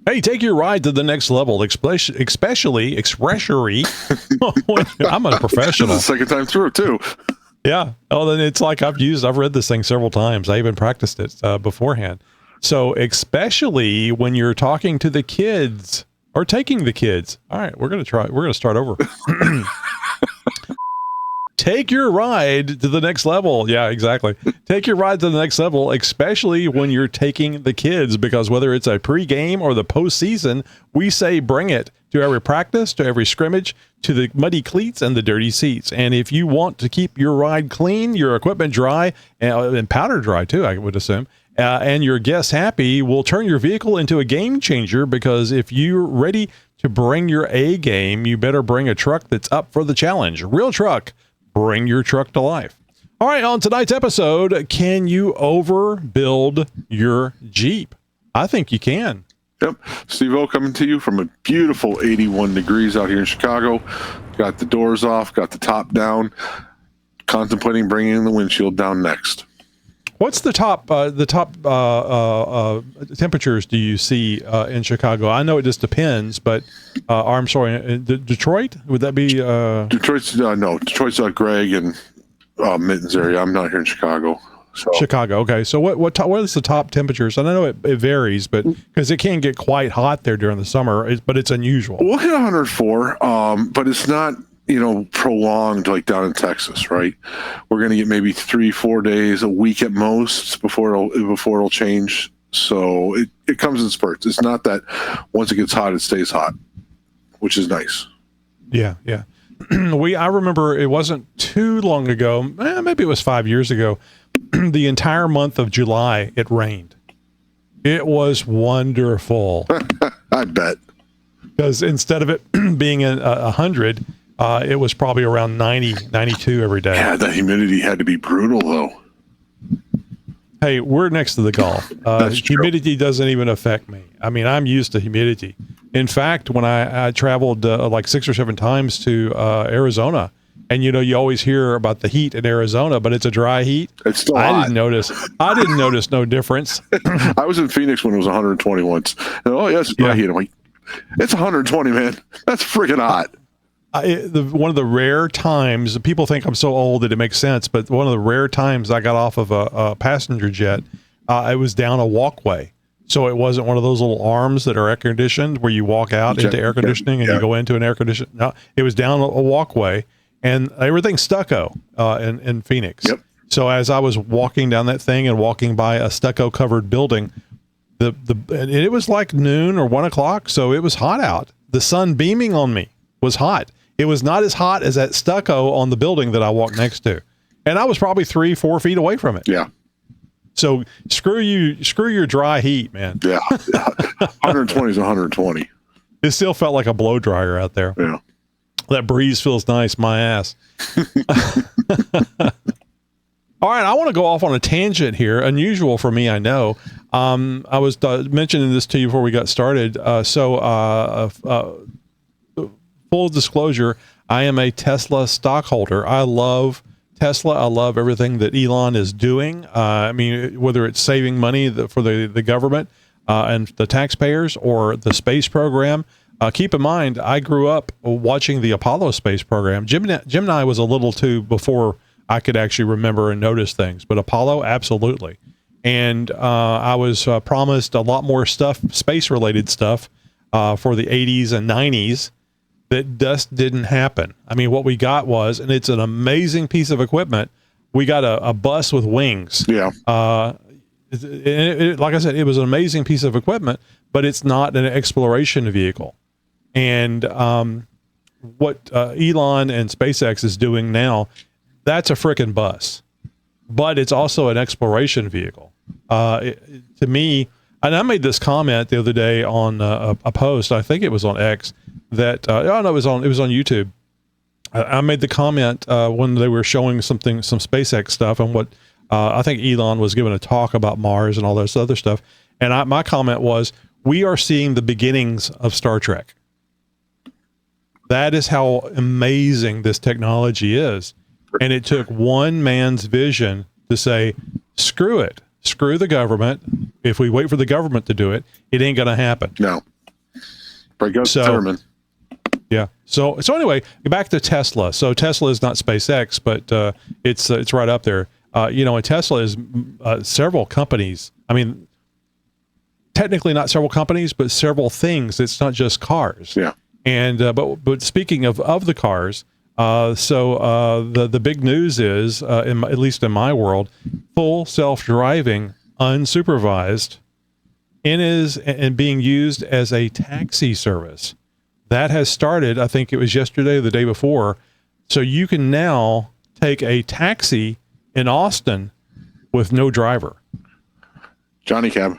Hey, take your ride to the next level, especially expressory. I'm a professional. This is the second time through, too. Yeah. Oh, then it's like I've read this thing several times. I even practiced it beforehand. So especially when you're talking to the kids or taking the kids. All right, we're going to start over. Take your ride to the next level. Yeah, exactly. Take your ride to the next level, especially when you're taking the kids, because whether it's a pre-game or the postseason, we say bring it to every practice, to every scrimmage, to the muddy cleats and the dirty seats. And if you want to keep your ride clean, your equipment dry, and powder dry too, I would assume, and your guests happy, we'll turn your vehicle into a game changer, because if you're ready to bring your A game, you better bring a truck that's up for the challenge. Real truck. Bring your truck to life. All right, on tonight's episode, can you overbuild your Jeep? I think you can. Yep. Steve-O coming to you from a beautiful 81 degrees out here in Chicago. Got the doors off, got the top down, contemplating bringing the windshield down next. What's the top temperatures do you see in Chicago? I know it just depends, but I'm sorry, Detroit? Would that be? Detroit's Detroit's Greg and Mittens area. I'm not here in Chicago. So. Chicago. Okay. So what is the top temperatures? And I know it varies, but because it can get quite hot there during the summer, but it's unusual. We'll hit 104, but it's not, prolonged like down in Texas, right? We're going to get maybe 3-4 days a week at most before it'll change. So it comes in spurts. It's not that once it gets hot, it stays hot, which is nice. Yeah. Yeah. I remember it wasn't too long ago. Maybe it was 5 years ago. The entire month of July, it rained. It was wonderful. I bet. Because instead of it being 100, it was probably around 90, 92 every day. Yeah, the humidity had to be brutal, though. Hey, we're next to the Gulf. Humidity doesn't even affect me. I mean, I'm used to humidity. In fact, when I traveled like 6 or 7 times to Arizona, and you always hear about the heat in Arizona, but it's a dry heat. It's still hot. I didn't notice no difference. I was in Phoenix when it was 120 once. And, yes, it's dry heat. I'm like, it's 120, man. That's freaking hot. One of the rare times, people think I'm so old that it makes sense, but one of the rare times I got off of a passenger jet, it was down a walkway. So it wasn't one of those little arms that are air conditioned where you walk out into air conditioning and you go into an air conditioner. No, it was down a walkway, and everything's stucco in Phoenix. Yep. So as I was walking down that thing and walking by a stucco covered building, it was like noon or 1 o'clock. So it was hot out. The sun beaming on me was hot. It was not as hot as that stucco on the building that I walked next to. And I was probably 3-4 feet away from it. Yeah. So screw your dry heat, man. Yeah. 120 is 120. It still felt like a blow dryer out there. Yeah. That breeze feels nice, my ass. All right, I want to go off on a tangent here. Unusual for me, I know. I was mentioning this to you before we got started. Full disclosure, I am a Tesla stockholder. I love Tesla. I love everything that Elon is doing. I mean, whether it's saving money for the government and the taxpayers or the space program. Keep in mind, I grew up watching the Apollo space program. Gemini was a little too before I could actually remember and notice things, but Apollo, absolutely. And I was promised a lot more stuff, space-related stuff, for the 80s and 90s. That just didn't happen. I mean, what we got was, and it's an amazing piece of equipment, we got a bus with wings. Yeah. Like I said, it was an amazing piece of equipment, but it's not an exploration vehicle. And what Elon and SpaceX is doing now, that's a frickin' bus. But it's also an exploration vehicle. To me, and I made this comment the other day on a post, I think it was on X, that it was on YouTube. I made the comment when they were showing some SpaceX stuff, and what I think Elon was giving a talk about Mars and all this other stuff. And my comment was, we are seeing the beginnings of Star Trek. That is how amazing this technology is. And it took one man's vision to say, screw it. Screw the government. If we wait for the government to do it, it ain't going to happen. No. Break out the Thurman. Yeah. So anyway, back to Tesla. So Tesla is not SpaceX, but it's right up there. And Tesla is several companies. I mean, technically not several companies, but several things. It's not just cars. Yeah. And but speaking of the cars, the big news is, at least in my world, full self-driving, unsupervised, and being used as a taxi service. That has started, I think it was yesterday or the day before. So you can now take a taxi in Austin with no driver. Johnny Cab.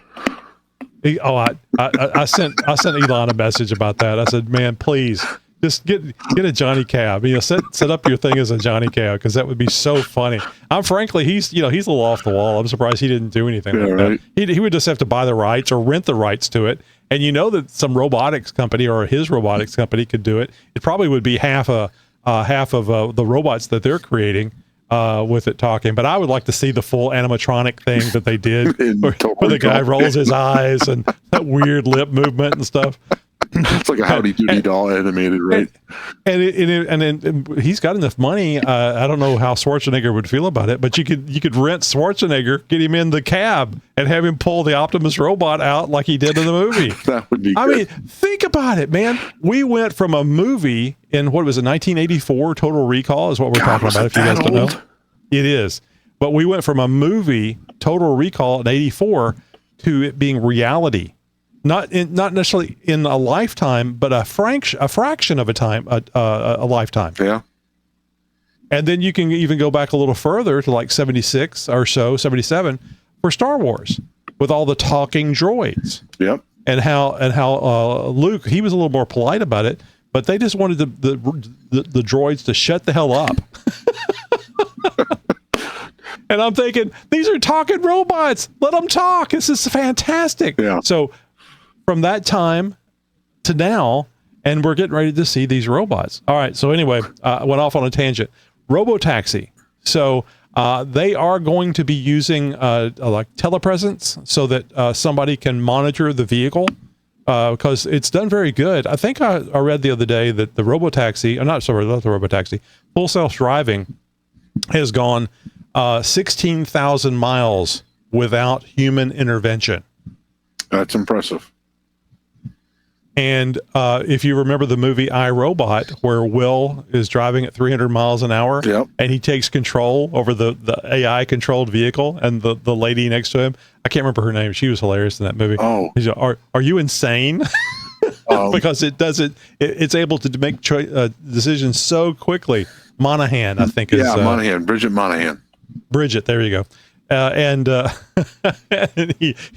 I sent Elon a message about that. I said, man, please just get a Johnny Cab. Set up your thing as a Johnny Cab, because that would be so funny. Frankly, he's a little off the wall. I'm surprised he didn't do anything like that. He would just have to buy the rights or rent the rights to it. And that some robotics company or his robotics company could do it. It probably would be half of the robots that they're creating with it talking. But I would like to see the full animatronic thing that they did, where the guy rolls his eyes and that weird lip movement and stuff. It's like a Howdy Doody doll animated, right? And he's got enough money. I don't know how Schwarzenegger would feel about it, but you could rent Schwarzenegger, get him in the cab, and have him pull the Optimus robot out like he did in the movie. That would be good. I mean, think about it, man. We went from a movie in, what was it, 1984, Total Recall is what we're talking about, if you guys don't know. It is. But we went from a movie, Total Recall, in 84, to it being reality. Not necessarily in a lifetime, but a fraction of a time, a lifetime. Yeah. And then you can even go back a little further to like 76 or so, 77 for Star Wars with all the talking droids. Yep. And how Luke, he was a little more polite about it, but they just wanted the droids to shut the hell up. And I'm thinking, these are talking robots. Let them talk. This is fantastic. Yeah. So from that time to now, and we're getting ready to see these robots. All right. So anyway, I went off on a tangent. Robotaxi. So they are going to be using like telepresence so that somebody can monitor the vehicle, because it's done very good. I think I read the other day that the robotaxi, not the robotaxi, full self-driving has gone 16,000 miles without human intervention. That's impressive. And if you remember the movie I, Robot, where Will is driving at 300 miles an hour, yep, and he takes control over the AI controlled vehicle, and the lady next to him, I can't remember her name. She was hilarious in that movie. Oh, he's like, are you insane? Because it's able to make decisions so quickly. Monahan, I think is Monahan, Bridget Monahan. Bridget, there you go. And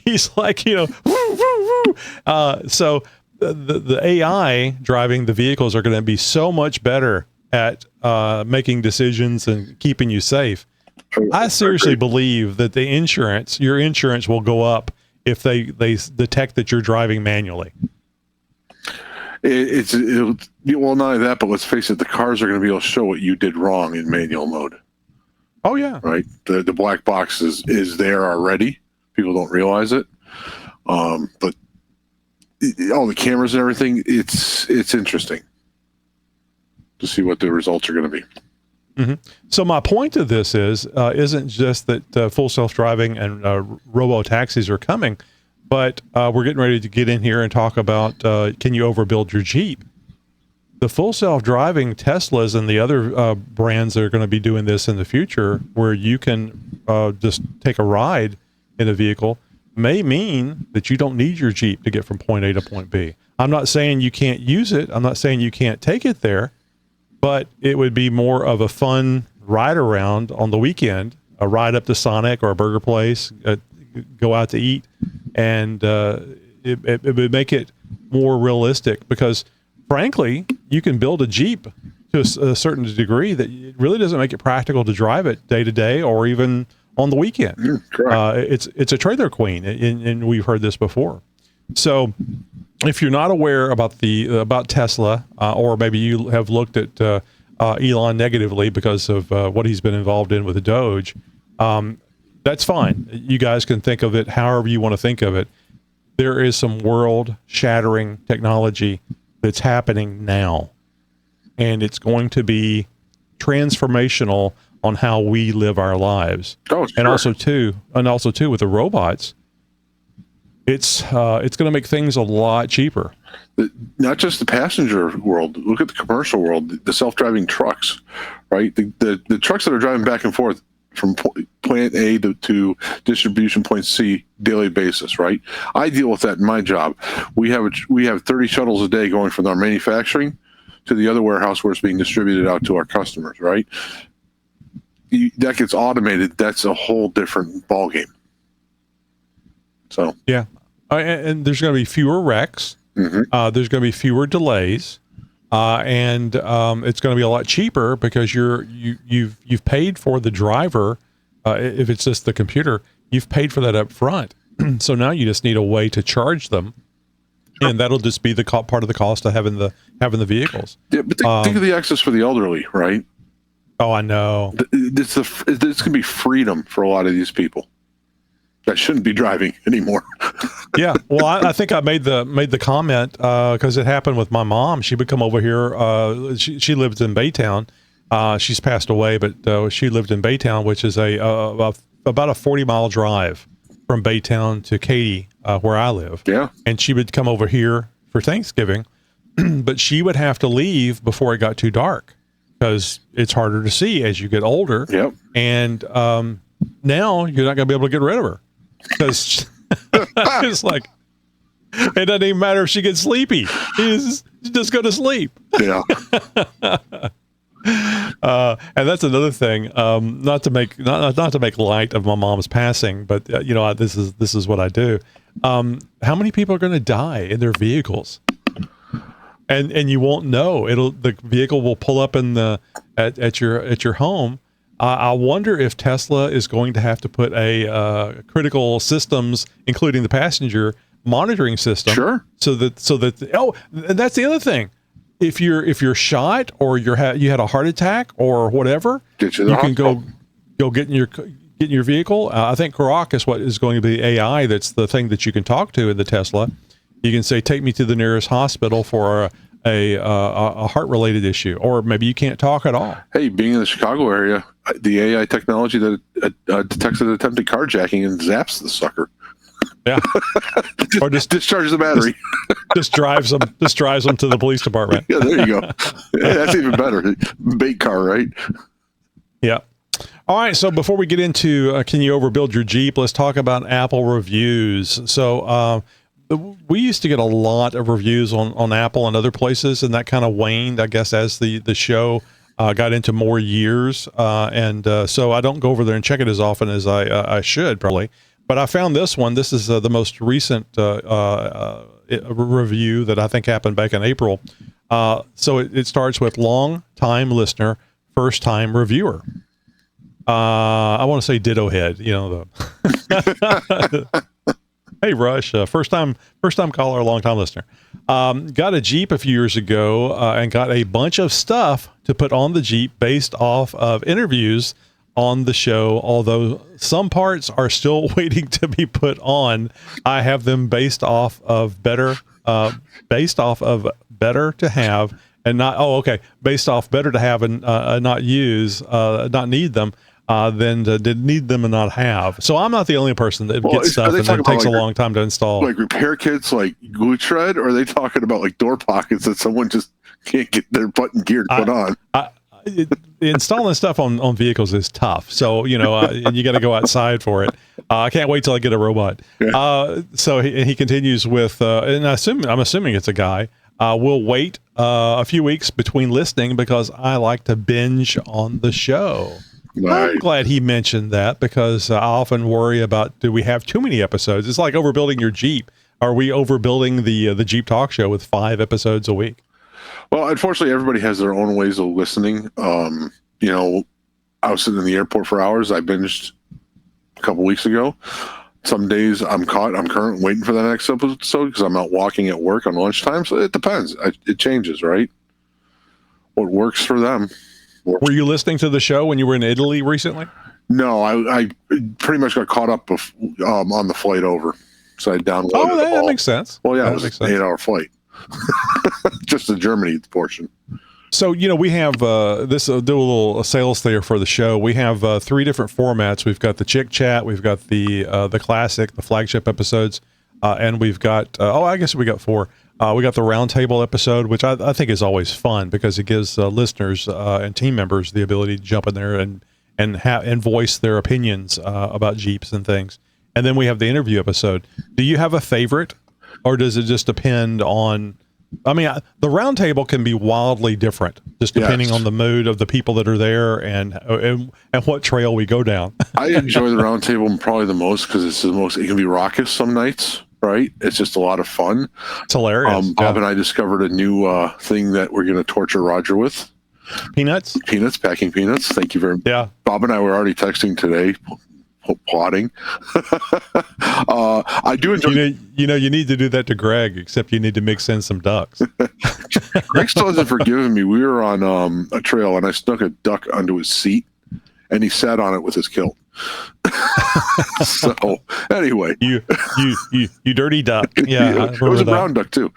he's like, woo, woo, woo. So the AI driving the vehicles are going to be so much better at making decisions and keeping you safe. I seriously believe that your insurance will go up if they detect that you're driving manually. Well, not only that, but let's face it, the cars are going to be able to show what you did wrong in manual mode. Oh yeah, right. The black box is there already. People don't realize it, but all the cameras and everything. It's interesting to see what the results are going to be. Mm-hmm. So my point of this isn't just that full self-driving and robo-taxis are coming, but we're getting ready to get in here and talk about can you overbuild your Jeep? The full self-driving Teslas and the other brands that are going to be doing this in the future, where you can just take a ride in a vehicle, may mean that you don't need your Jeep to get from point A to point B. I'm not saying you can't use it. I'm not saying you can't take it there, but it would be more of a fun ride around on the weekend, a ride up to Sonic or a burger place, go out to eat, and it would make it more realistic, because frankly, you can build a Jeep to a certain degree that it really doesn't make it practical to drive it day to day or even on the weekend. It's a trailer queen, and we've heard this before. So if you're not aware about Tesla, or maybe you have looked at Elon negatively because of what he's been involved in with the Doge, that's fine. You guys can think of it however you want to think of it. there is some world-shattering technology that's happening now, and it's going to be transformational on how we live our lives. Oh, sure. And also too with the robots, it's going to make things a lot cheaper. Not just the passenger world. Look at the commercial world. The self-driving trucks, right? The trucks that are driving back and forth from point A to distribution point C daily basis, right? I deal with that in my job. We have 30 shuttles a day going from our manufacturing to the other warehouse where it's being distributed out to our customers, right? That gets automated. That's a whole different ballgame. So yeah, and there's going to be fewer wrecks. Mm-hmm. There's going to be fewer delays, and it's going to be a lot cheaper because you've paid for the driver. If it's just the computer, you've paid for that up front. So now you just need a way to charge them, and that'll just be the part of the cost of having the vehicles. Yeah, but think of the access for the elderly, right? Oh, I know. It's going to be freedom for a lot of these people that shouldn't be driving anymore. Yeah, well, I think I made the comment because it happened with my mom. She would come over here. She lived in Baytown. She's passed away, but she lived in Baytown, which is about a 40-mile drive from Baytown to Katy, where I live. Yeah, and she would come over here for Thanksgiving, but she would have to leave before it got too dark because it's harder to see as you get older. Yep. And now you're not going to be able to get rid of her because it's like it doesn't even matter if she gets sleepy. She's just go to sleep. Yeah. And that's another thing. Not to make light of my mom's passing, but this is what I do. How many people are going to die in their vehicles? And you won't know. The vehicle will pull up at your home. I wonder if Tesla is going to have to put a critical systems, including the passenger monitoring system. Sure. So that and that's the other thing. If you're shot or you had a heart attack or whatever, you can go get in your vehicle. I think Grok is what is going to be AI. That's the thing that you can talk to in the Tesla. You can say, take me to the nearest hospital for a heart related issue, or maybe you can't talk at all. Hey, being in the Chicago area, the AI technology that detects an attempted carjacking and zaps the sucker. Yeah. Or just discharges the battery. Just drives them to the police department. Yeah, there you go. Yeah, that's even better. Bait car, right? Yeah. All right. So before we get into can you overbuild your Jeep, let's talk about Apple reviews. So we used to get a lot of reviews on Apple and other places, and that kind of waned, I guess, as the show got into more years. So I don't go over there and check it as often as I should probably. But I found this one. This is the most recent review that I think happened back in April. So it starts with long-time listener, first-time reviewer. I want to say ditto head, Hey, Rush, first-time caller, long-time listener. Got a Jeep a few years ago and got a bunch of stuff to put on the Jeep based off of interviews on the show, although some parts are still waiting to be put on. I have them based off of better to have and not, based off better to have and not use, not need them, than to need them and not have. So I'm not the only person that gets stuff and it takes a long time to install. Like repair kits like glue tread, or are they talking about like door pockets that someone just can't get their button gear to put on? Installing stuff on vehicles is tough. So, and you got to go outside for it. I can't wait till I get a robot. Yeah. So he continues with, and I'm assuming it's a guy. We'll wait a few weeks between listening because I like to binge on the show. Nice. I'm glad he mentioned that because I often worry about, do we have too many episodes? It's like overbuilding your Jeep. Are we overbuilding the Jeep Talk Show with 5 episodes a week? Well, unfortunately, everybody has their own ways of listening. I was sitting in the airport for hours. I binged a couple weeks ago. Some days I'm currently waiting for the next episode because I'm out walking at work on lunchtime. So it depends. It changes, right? What works for them. Were you listening to the show when you were in Italy recently? No, I pretty much got caught up on the flight over. So I downloaded Oh, them that all. makes sense. Well, yeah, That it was makes an sense. 8-hour flight. Just the Germany portion. So, we have this, do a little sales there for the show. We have 3 different formats. We've got the Chick Chat, we've got the classic, the flagship episodes, and we've got, I guess we got 4. We got the roundtable episode, which I think is always fun because it gives listeners and team members the ability to jump in there and voice their opinions about Jeeps and things. And then we have the interview episode. Do you have a favorite, or does it just depend on? I mean, the roundtable can be wildly different, just depending on the mood of the people that are there and what trail we go down. I enjoy the roundtable probably the most because it's the most. It can be raucous some nights, right? It's just a lot of fun. It's hilarious. Bob and I discovered a new thing that we're going to torture Roger with. Peanuts, packing peanuts. Thank you very much. Yeah. Bob and I were already texting today, plotting. I do enjoy. You need to do that to Greg, except you need to mix in some ducks. Greg still hasn't forgiven me. We were on a trail and I stuck a duck onto his seat and he sat on it with his kilt. So anyway, you dirty duck. Yeah, it was a brown duck too.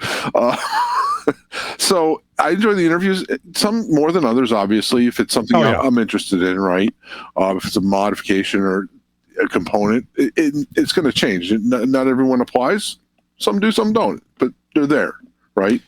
So I enjoy the interviews, some more than others, obviously, if it's something I'm interested in, right? If it's a modification or a component, it's going to change. Not everyone applies. Some do, some don't, but they're there, right?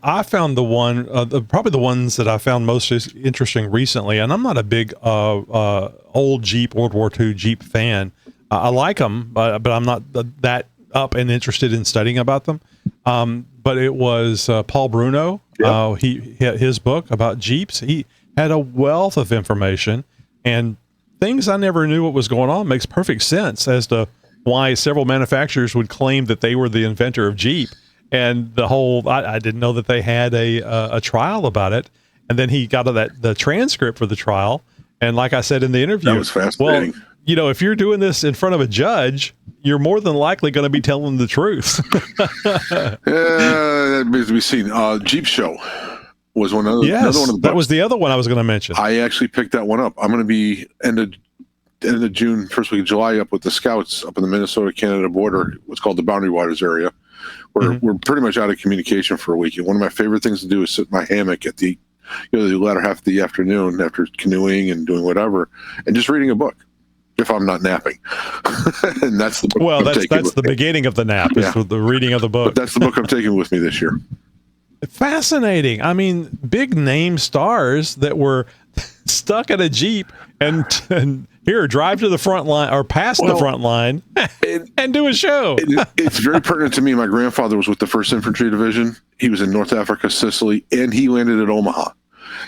I found the one, probably the ones that I found most interesting recently, and I'm not a big old Jeep, World War II Jeep fan. I like them, but I'm not that up and interested in studying about them. But it was Paul Bruno. Yep. His book about Jeeps. He had a wealth of information and things I never knew what was going on. Makes perfect sense as to why several manufacturers would claim that they were the inventor of Jeep. And the whole, I didn't know that they had a trial about it. And then he got the transcript for the trial. And like I said in the interview, that was fascinating. Well, if you're doing this in front of a judge, you're more than likely going to be telling the truth. That remains to be seen. Jeep Show was another one of the books. That was the other one I was going to mention. I actually picked that one up. I'm going to be end of June, first week of July, up with the Scouts up in the Minnesota-Canada border, what's called the Boundary Waters area. We're pretty much out of communication for a week. And one of my favorite things to do is sit in my hammock at the latter half of the afternoon after canoeing and doing whatever, and just reading a book. If I'm not napping, and that's the book. Well, that's the beginning of the nap. Is the reading of the book. But that's the book I'm taking with me this year. Fascinating. I mean, big name stars that were stuck in a Jeep and here, drive to the front line or past the front line and do a show. It's very pertinent to me. My grandfather was with the 1st Infantry Division. He was in North Africa, Sicily, and he landed at Omaha.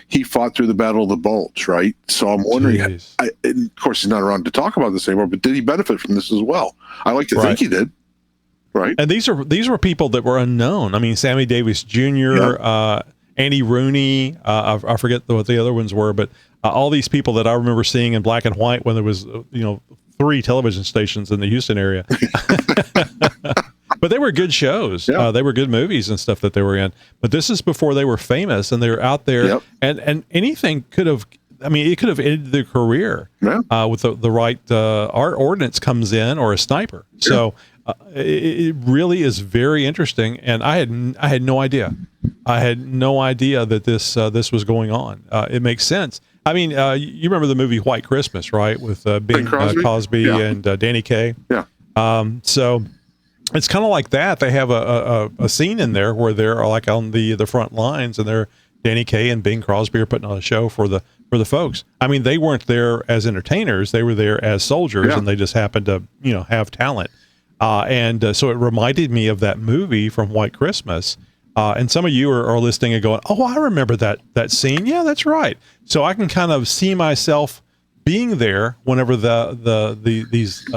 He fought through the Battle of the Bulge, right? So I'm wondering, and of course, he's not around to talk about this anymore, but did he benefit from this as well? I like to think he did, right? And these were people that were unknown. I mean, Sammy Davis Jr., Andy Rooney, I forget what the other ones were, but all these people that I remember seeing in black and white when there was, 3 television stations in the Houston area. But they were good shows. Yeah. They were good movies and stuff that they were in. But this is before they were famous, and they were out there. Yep. And anything could have. I mean, it could have ended their career with the right ordnance comes in or a sniper. Yeah. So it really is very interesting. And I had no idea. I had no idea that this was going on. It makes sense. I mean, you remember the movie White Christmas, right? With Bing Crosby and Danny Kaye. Yeah. So it's kind of like that. They have a scene in there where they're like on the front lines, and they're Danny Kaye and Bing Crosby are putting on a show for the folks. I mean, they weren't there as entertainers; they were there as soldiers, and they just happened to have talent. So it reminded me of that movie from White Christmas. And some of you are listening and going, "Oh, I remember that scene. Yeah, that's right." So I can kind of see myself being there whenever these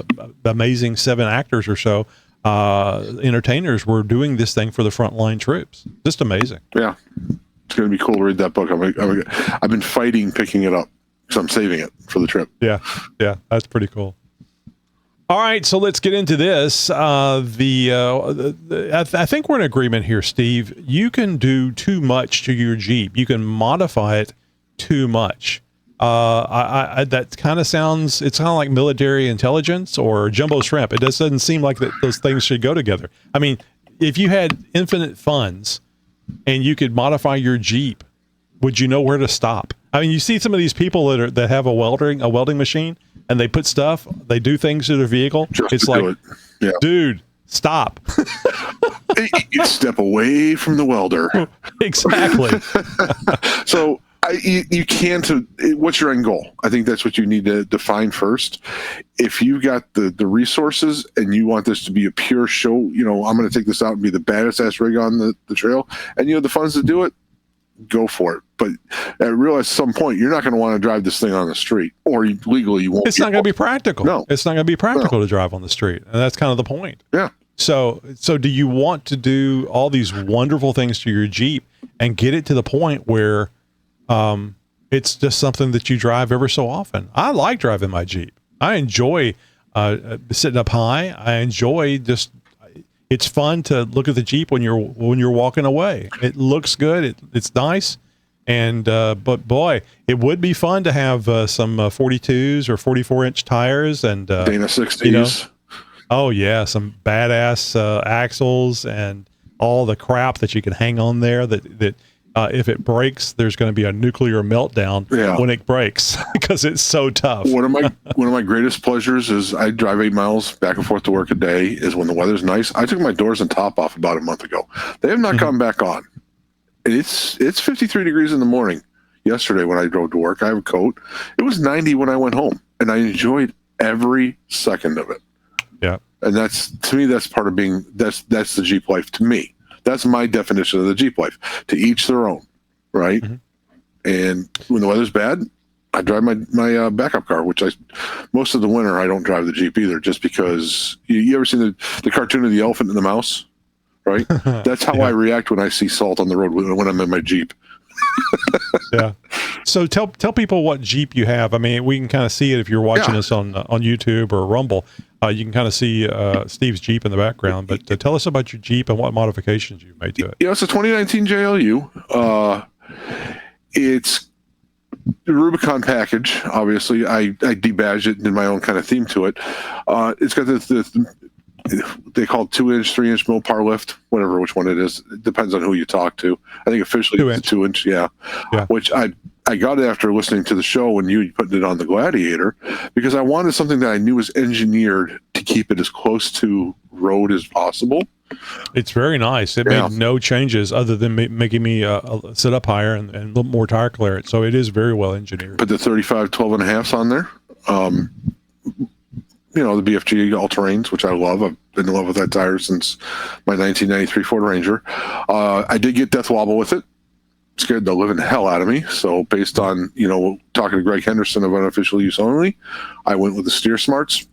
amazing 7 actors or so entertainers were doing this thing for the frontline troops. Just amazing. Yeah, it's going to be cool to read that book. I've been fighting picking it up because I'm saving it for the trip. Yeah, that's pretty cool. All right, so let's get into this. I think we're in agreement here, Steve. You can do too much to your Jeep. You can modify it too much. That kind of sounds, it's kind of like military intelligence or jumbo shrimp. It just doesn't seem like that those things should go together. I mean, if you had infinite funds and you could modify your Jeep, would you know where to stop? I mean, you see some of these people that have a welding machine, and they put stuff, they do things to their vehicle. It's like, yeah. Dude, stop. You step away from the welder. Exactly. So you can't. What's your end goal? I think that's what you need to define first. If you've got the resources and you want this to be a pure show, I'm going to take this out and be the baddest ass rig on the trail, and you have the funds to do it, go for it. But I realize at some point you're not going to want to drive this thing on the street, or legally you won't. It's not going to be practical. No, it's not going to be practical to drive on the street, and that's kind of the point. Yeah. So do you want to do all these wonderful things to your Jeep and get it to the point where it's just something that you drive ever so often? I like driving my Jeep. I enjoy sitting up high. I enjoy it's fun to look at the Jeep when you're walking away. It looks good. It's nice. And but boy, it would be fun to have some 42s or 44-inch tires and Dana 60s. Oh yeah, some badass axles and all the crap that you can hang on there. That if it breaks, there's going to be a nuclear meltdown when it breaks because it's so tough. One of my greatest pleasures is I drive 8 miles back and forth to work a day. Is when the weather's nice. I took my doors and top off about a month ago. They have not come back on. And it's 53 degrees in the morning. Yesterday when I drove to work, I have a coat. It was 90 when I went home, and I enjoyed every second of it. Yeah. And to me, that's part of being, that's the Jeep life to me. That's my definition of the Jeep life. To each their own, right? Mm-hmm. And when the weather's bad, I drive my backup car, which most of the winter I don't drive the Jeep either, just because you ever seen the cartoon of the elephant and the mouse, right? That's how I react when I see salt on the road when I'm in my Jeep. Yeah. So tell people what Jeep you have. I mean, we can kind of see it if you're watching us on YouTube or Rumble. You can kind of see Steve's Jeep in the background. But tell us about your Jeep and what modifications you've made to it. It's a 2019 JLU. It's the Rubicon package. Obviously, I debadged it and did my own kind of theme to it. It's got they call it 2-inch, 3-inch Mopar lift, which one it is. It depends on who you talk to. I think officially it's a 2-inch, yeah. Which I got it after listening to the show when you put it on the Gladiator, because I wanted something that I knew was engineered to keep it as close to road as possible. It's very nice. It made no changes other than making me sit up higher and a little more tire clearance. So it is very well engineered. Put the 35 12.5s on there. The BFG all-terrains, which I love. I've been in love with that tire since my 1993 Ford Ranger. I did get death wobble with it. Scared the living hell out of me. So based on, talking to Greg Henderson of Unofficial Use Only, I went with the Steer Smarts.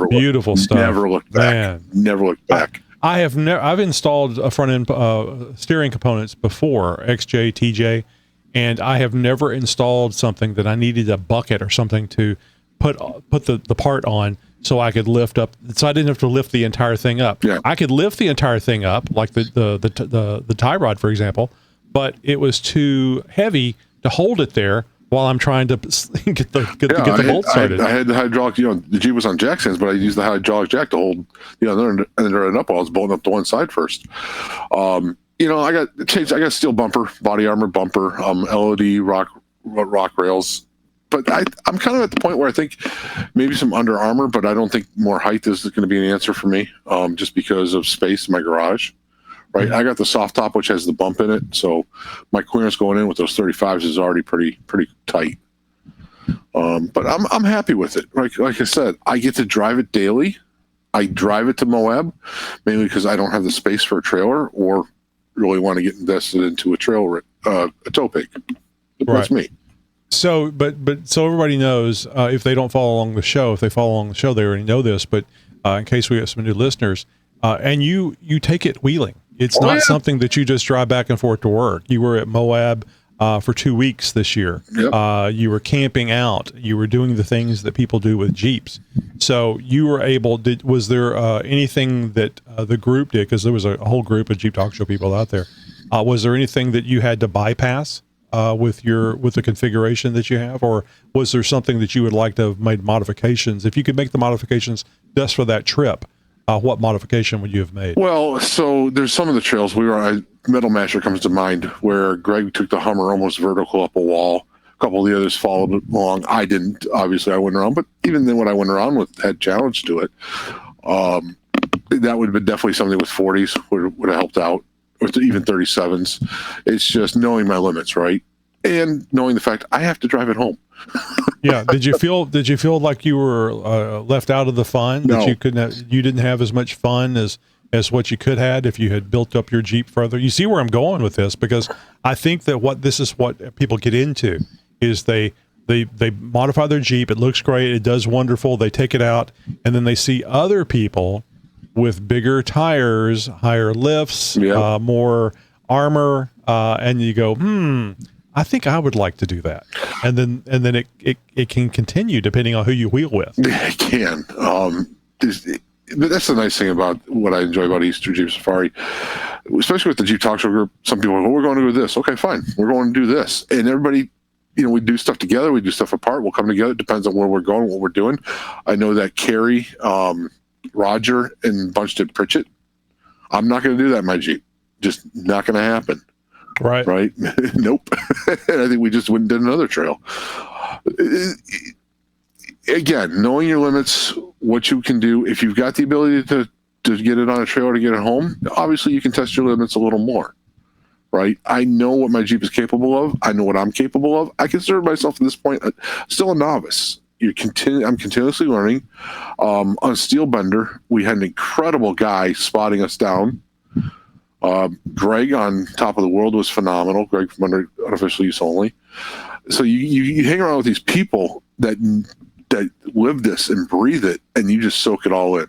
Beautiful stuff. Never looked back. Man. Never looked back. I've installed front end steering components before, XJ, TJ, and I have never installed something that I needed a bucket or something to put the part on so I could lift up, so I didn't have to lift the entire thing up. Yeah. I could lift the entire thing up, like the tie rod, for example, but it was too heavy to hold it there while I'm trying to get the bolt started. I had the hydraulic, the Jeep was on jack stands, but I used the hydraulic jack to hold, and then up while I was bolting up to one side first. I got steel bumper, body armor bumper, LOD rock rails. But I'm kind of at the point where I think maybe some Under Armour, but I don't think more height is going to be an answer for me, just because of space in my garage. Right, I got the soft top, which has the bump in it, so my clearance going in with those 35s is already pretty tight. But I'm happy with it. Like I said, I get to drive it daily. I drive it to Moab mainly because I don't have the space for a trailer or really want to get invested into a tow pig. That's me. So, so everybody knows, if they don't follow along the show, they already know this, but in case we have some new listeners, and you take it wheeling. It's not something that you just drive back and forth to work. You were at Moab for 2 weeks this year. Yep. You were camping out. You were doing the things that people do with Jeeps. So you were able, was there anything that the group did, because there was a whole group of Jeep Talk Show people out there, was there anything that you had to bypass with the configuration that you have, or was there something that you would like to have made modifications? If you could make the modifications just for that trip, what modification would you have made? Well, so there's some of the trails Metal Masher comes to mind, where Greg took the Hummer almost vertical up a wall. A couple of the others followed along. I didn't. Obviously, I went around, but even then, what I went around with had challenge to it. That would have been definitely something with 40s would have helped out, or even 37s. It's just knowing my limits, right? And knowing the fact I have to drive it home. Yeah. Did you feel like you were left out of the fun? No. That you didn't have as much fun as what you could had if you had built up your Jeep further? You see where I'm going with this, because I think that this is what people get into is they modify their Jeep. It looks great. It does wonderful. They take it out, and then they see other people with bigger tires, higher lifts, more armor, and you go, I think I would like to do that. And then it can continue depending on who you wheel with. It can. But that's the nice thing about what I enjoy about Easter Jeep Safari, especially with the Jeep Talk Show group. Some people go, we're going to do this. Okay, fine. We're going to do this. And everybody, we do stuff together. We do stuff apart. We'll come together. It depends on where we're going, what we're doing. I know that Carrie, Roger, and Bunch did Pritchett. I'm not going to do that in my Jeep. Just not going to happen. Right. Nope. And I think we just went and did another trail. Again, knowing your limits, what you can do. If you've got the ability to get it on a trail or to get it home, obviously you can test your limits a little more. Right. I know what my Jeep is capable of. I know what I'm capable of. I consider myself at this point still a novice. I'm continuously learning. On Steel Bender, we had an incredible guy spotting us down. Greg on Top of the World was phenomenal. Greg from Under Unofficial Use Only. So you hang around with these people that live this and breathe it, and you just soak it all in.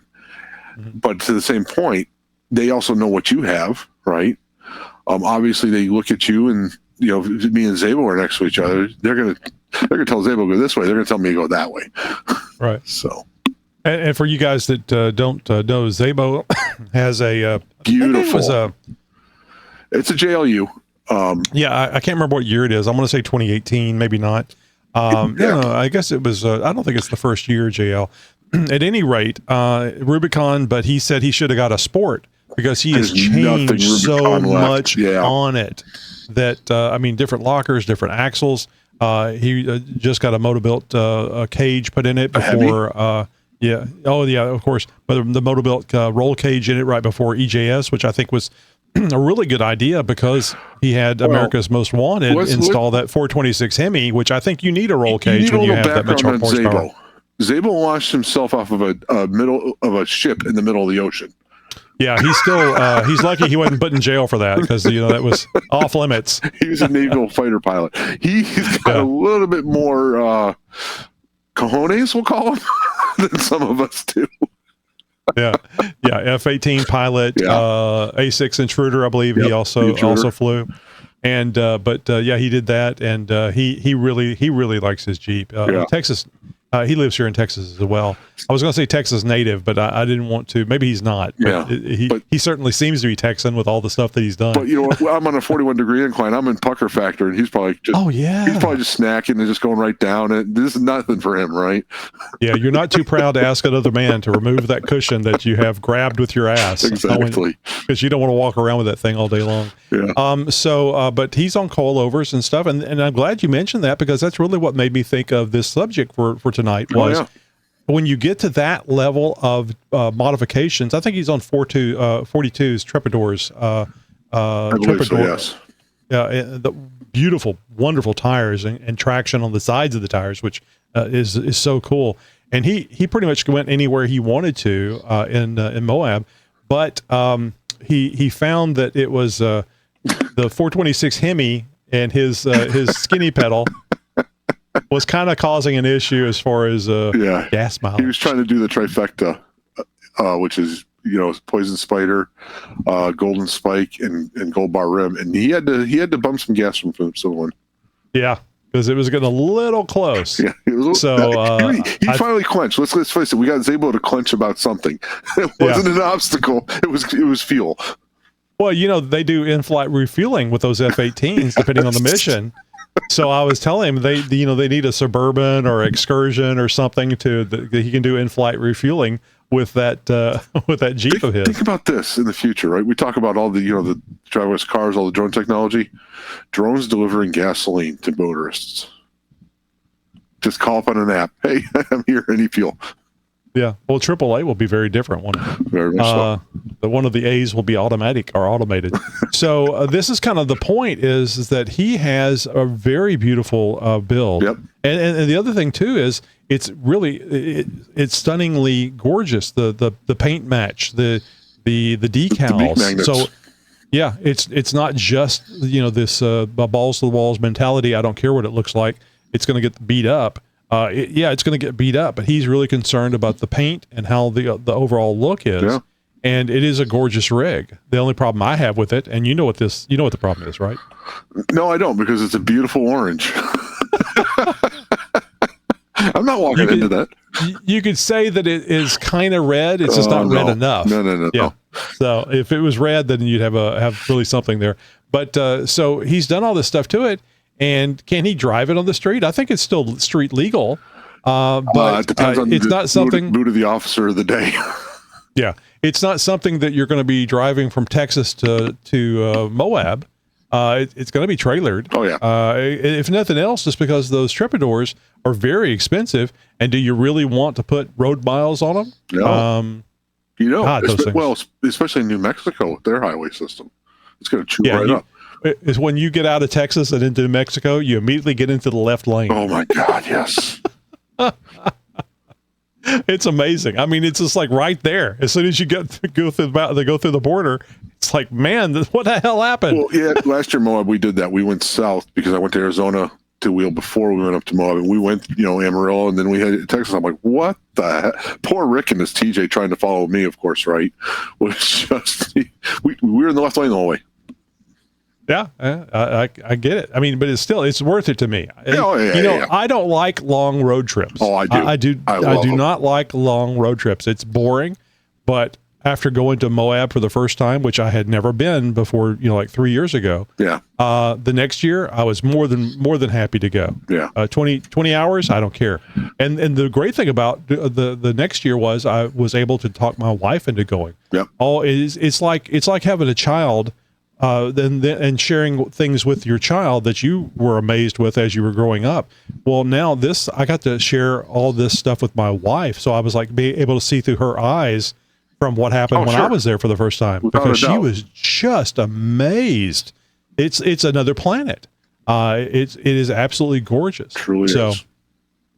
Mm-hmm. But to the same point, they also know what you have, right? Obviously, they look at you, and me and Zabel are next to each other. They're gonna tell Zabel go this way. They're gonna tell me to go that way. Right. So. And for you guys that don't know, Zabel has a beautiful. It's a JLU. I can't remember what year it is. I'm going to say 2018, maybe not. No, I guess it was. I don't think it's the first year JL. At any rate, Rubicon. But he said he should have got a Sport because he has changed so much on it. That different lockers, different axles. He just got a Motorbuilt cage put in it before. Yeah. Oh, yeah, of course. But the Motorbuilt roll cage in it right before EJS, which I think was a really good idea because he had America's Most Wanted install that 426 Hemi, which I think you need a roll cage when you have that much horsepower. Zabel launched himself off of a middle of a ship in the middle of the ocean. Yeah, he's still he's lucky he wasn't put in jail for that because that was off limits. He was a naval fighter pilot. He's got a little bit more cojones, we'll call him, than some of us do. Yeah, F-18 pilot, A6 intruder, I believe he also flew, and he did that, and he really likes his Jeep. Texas, he lives here in Texas as well. I was going to say Texas native, but I didn't want to. Maybe he's not. But he certainly seems to be Texan with all the stuff that he's done. But I'm on a 41-degree incline. I'm in pucker factor, and he's probably just he's probably just snacking and just going right down. And this is nothing for him, right? Yeah, you're not too proud to ask another man to remove that cushion that you have grabbed with your ass. Exactly. Because you don't want to walk around with that thing all day long. Yeah. But he's on coilovers and stuff, and I'm glad you mentioned that because that's really what made me think of this subject for tonight was. When you get to that level of modifications, I think he's on 42's Trepadors. I believe so, yes. Yeah, the beautiful, wonderful tires and traction on the sides of the tires, which is so cool. And he pretty much went anywhere he wanted to in Moab, but he found that it was the 426 Hemi and his skinny pedal was kind of causing an issue as far as gas mileage. He was trying to do the trifecta, which is Poison Spider, Golden Spike, and Gold Bar Rim, and he had to bump some gas from someone. Yeah, because it was getting a little close. Yeah, he finally clenched. Let's face it, we got Zabel to clench about something. It wasn't an obstacle. It was fuel. Well, they do in-flight refueling with those F-18s, depending on the mission. So I was telling him they need a Suburban or Excursion or something that he can do in-flight refueling with that Jeep of his. Think about this in the future, right? We talk about all the the driverless cars, all the drone technology, drones delivering gasoline to motorists. Just call up on an app. Hey, I'm here. I need fuel. Yeah. Well, AAA will be very different. Very much so. One of the A's will be automatic or automated. So this is kind of the point is that he has a very beautiful build. Yep. And the other thing too is it's really it's stunningly gorgeous. The paint match, the decals. The so yeah, it's not just this balls to the walls mentality. I don't care what it looks like. It's going to get beat up. It's going to get beat up, but he's really concerned about the paint and how the overall look is. Yeah. And it is a gorgeous rig. The only problem I have with it, and you know what the problem is, right? No, I don't, because it's a beautiful orange. I'm not walking into that. You could say that it is kind of red. It's just not red enough. No. Yeah. So if it was red, then you'd have really something there. But so he's done all this stuff to it. And can he drive it on the street? I think it's still street legal, but it depends on it's not something. Mood of the officer of the day. Yeah, it's not something that you're going to be driving from Texas to Moab. It's going to be trailered. Oh yeah. If nothing else, just because those Trepadors are very expensive, and do you really want to put road miles on them? No. God, especially in New Mexico with their highway system, it's going to chew right up. Is when you get out of Texas and into New Mexico, you immediately get into the left lane. Oh my God, yes. It's amazing. I mean, it's just like right there. As soon as you go through the border, it's like, man, what the hell happened? Well, yeah, last year Moab, we did that. We went south because I went to Arizona to wheel before we went up to Moab, and we went, Amarillo, and then we had Texas. I'm like, what the heck? Poor Rick and his TJ trying to follow me, of course, right? Was just we were in the left lane the whole way. Yeah, I get it. I mean, but it's worth it to me. Yeah. I don't like long road trips. Oh, I do. I do not like long road trips. It's boring. But after going to Moab for the first time, which I had never been before, like 3 years ago. Yeah. The next year, I was more than happy to go. Yeah. 20 hours, I don't care. And the great thing about the next year was I was able to talk my wife into going. Yep. Truly is.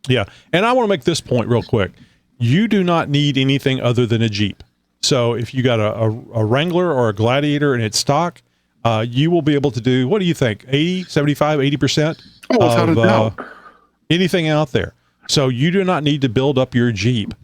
Yeah. And I want to make this point real quick. You do not need anything other than a Jeep. So if you got a Wrangler or a Gladiator and it's stock, you will be able to do, what do you think, 80, 75, 80% without a doubt. Anything out there. So you do not need to build up your Jeep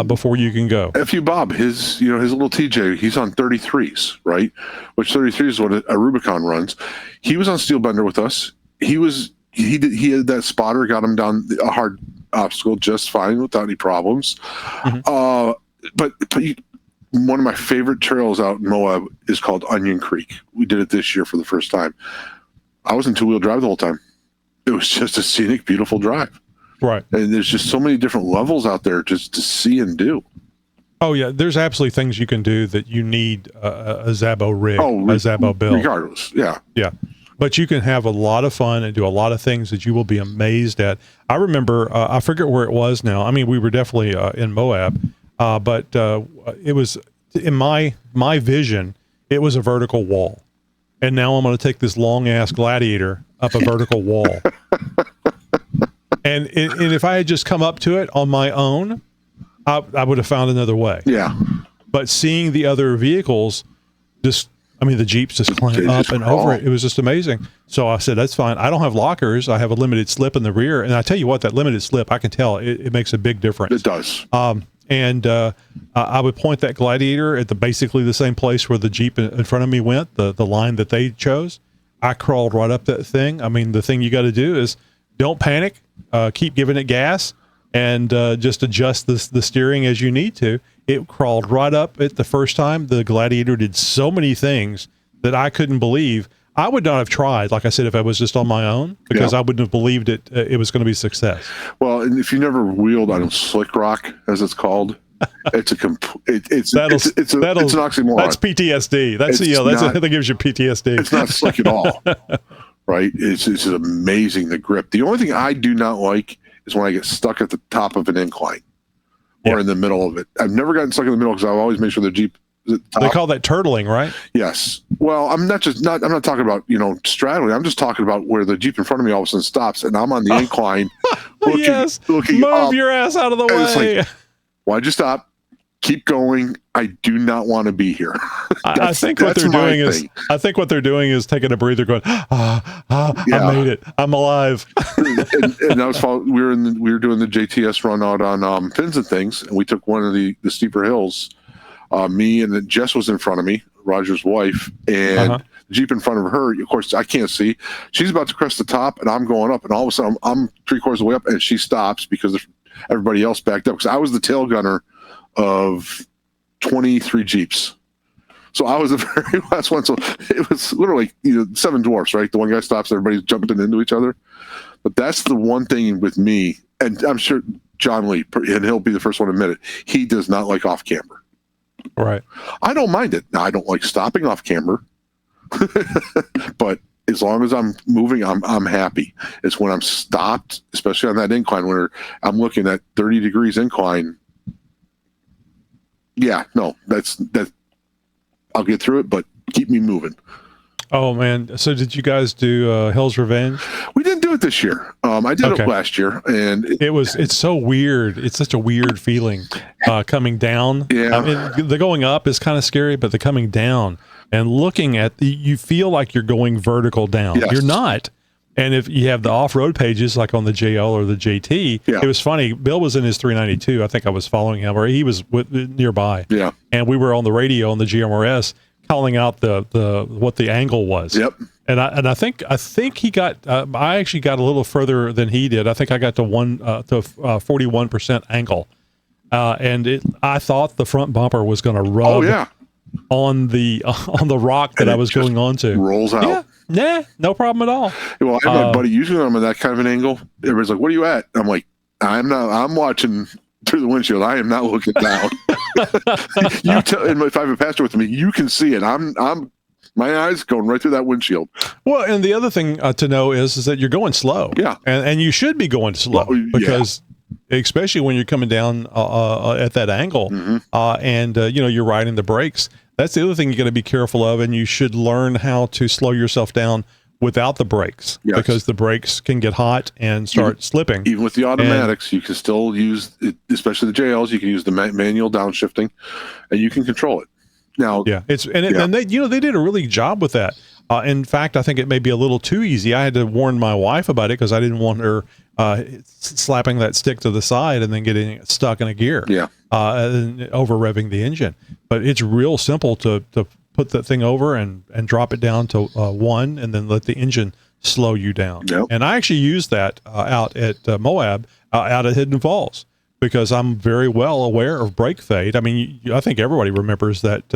before you can go. Bob, his little TJ, he's on 33s, right? Which 33 is what a Rubicon runs. He was on Steel Bender with us. He had that spotter, got him down a hard obstacle just fine without any problems. Mm-hmm. But one of my favorite trails out in Moab is called Onion Creek. We did it this year for the first time. I was in two-wheel drive the whole time. It was just a scenic, beautiful drive. Right. And there's just so many different levels out there just to see and do. Oh, yeah. There's absolutely things you can do that you need a Zabo rig, a Zabo build. Regardless, yeah. Yeah. But you can have a lot of fun and do a lot of things that you will be amazed at. I remember, I forget where it was now. I mean, we were definitely in Moab. But it was, in my vision, it was a vertical wall. And now I'm going to take this long-ass Gladiator up a vertical wall. And if I had just come up to it on my own, I would have found another way. Yeah. But seeing the other vehicles, the Jeeps just climb up and over it. It was just amazing. So I said, that's fine. I don't have lockers. I have a limited slip in the rear. And I tell you what, that limited slip, I can tell it makes a big difference. It does. And I would point that Gladiator at basically the same place where the Jeep in front of me went, the line that they chose. I crawled right up that thing. I mean, the thing you got to do is don't panic, keep giving it gas, and just adjust the steering as you need to. It crawled right up it the first time. The Gladiator did so many things that I couldn't believe. I would not have tried, like I said, if I was just on my own, because I wouldn't have believed it was going to be a success. Well, and if you never wheeled on Slick Rock, as it's called, it's an oxymoron. That's PTSD. That gives you PTSD. It's not slick at all, right? It's amazing, the grip. The only thing I do not like is when I get stuck at the top of an incline or in the middle of it. I've never gotten stuck in the middle because I've always made sure the Jeep. They call that turtling, right? Yes. Well, I'm not talking about, straddling. I'm just talking about where the Jeep in front of me all of a sudden stops and I'm on the incline looking move up, your ass out of the way. It's like, why'd you stop? Keep going. I do not want to be here. I think what they're doing is taking a breather, going, I made it. I'm alive. and that was we were doing the JTS run out on Fins and Things, and we took one of the steeper hills. Me and then Jess was in front of me, Roger's wife, and the Jeep in front of her. Of course, I can't see. She's about to crest the top, and I'm going up, and all of a sudden, I'm 3/4 of the way up, and she stops because everybody else backed up. Because I was the tail gunner of 23 Jeeps, so I was the very last one. So it was literally 7 dwarfs, right? The one guy stops, everybody's jumping into each other. But that's the one thing with me, and I'm sure John Lee, and he'll be the first one to admit it. He does not like off camber. Right. I don't mind it. Now, I don't like stopping off camber, but as long as I'm moving, I'm happy. It's when I'm stopped, especially on that incline where I'm looking at 30 degrees incline. Yeah, no, that's I'll get through it, but keep me moving. Oh man. So did you guys do Hell's Revenge? We didn't do it this year. I did it last year, and it's so weird. It's such a weird feeling coming down. Yeah. I mean, the going up is kind of scary, but the coming down and looking at, you feel like you're going vertical down. Yes. You're not. And if you have the off-road pages like on the JL or the JT, it was funny. Bill was in his 392. I think I was following him, or he was nearby. Yeah. And we were on the radio on the GMRS calling out the what the angle was. Yep. And I think he got. I actually got a little further than he did. I think I got to 41% angle, and I thought the front bumper was going to rub. Oh yeah. On the rock that I was going on to. Rolls out. Yeah, nah, no problem at all. Well, I have my buddy. Usually when I'm at that kind of an angle, everybody's like, "What are you at?" I'm like, "I'm not. I'm watching through the windshield. I am not looking down." And if I have a passenger with me, you can see it. I'm my eyes going right through that windshield. Well, and the other thing to know is that you're going slow. Yeah, and you should be going slow because. Especially when you're coming down at that angle, and you're riding the brakes. That's the other thing you got to be careful of, and you should learn how to slow yourself down without the brakes, because the brakes can get hot and start slipping. Even with the automatics, you can still use, especially the JLs. You can use the manual downshifting, and you can control it. Now, and they did a really good job with that. In fact, I think it may be a little too easy. I had to warn my wife about it because I didn't want her slapping that stick to the side and then getting stuck in a gear. Yeah. And over revving the engine. But it's real simple to put that thing over and drop it down to 1 and then let the engine slow you down. Yep. And I actually used that out at Moab, out at Hidden Falls, because I'm very well aware of brake fade. I mean, I think everybody remembers that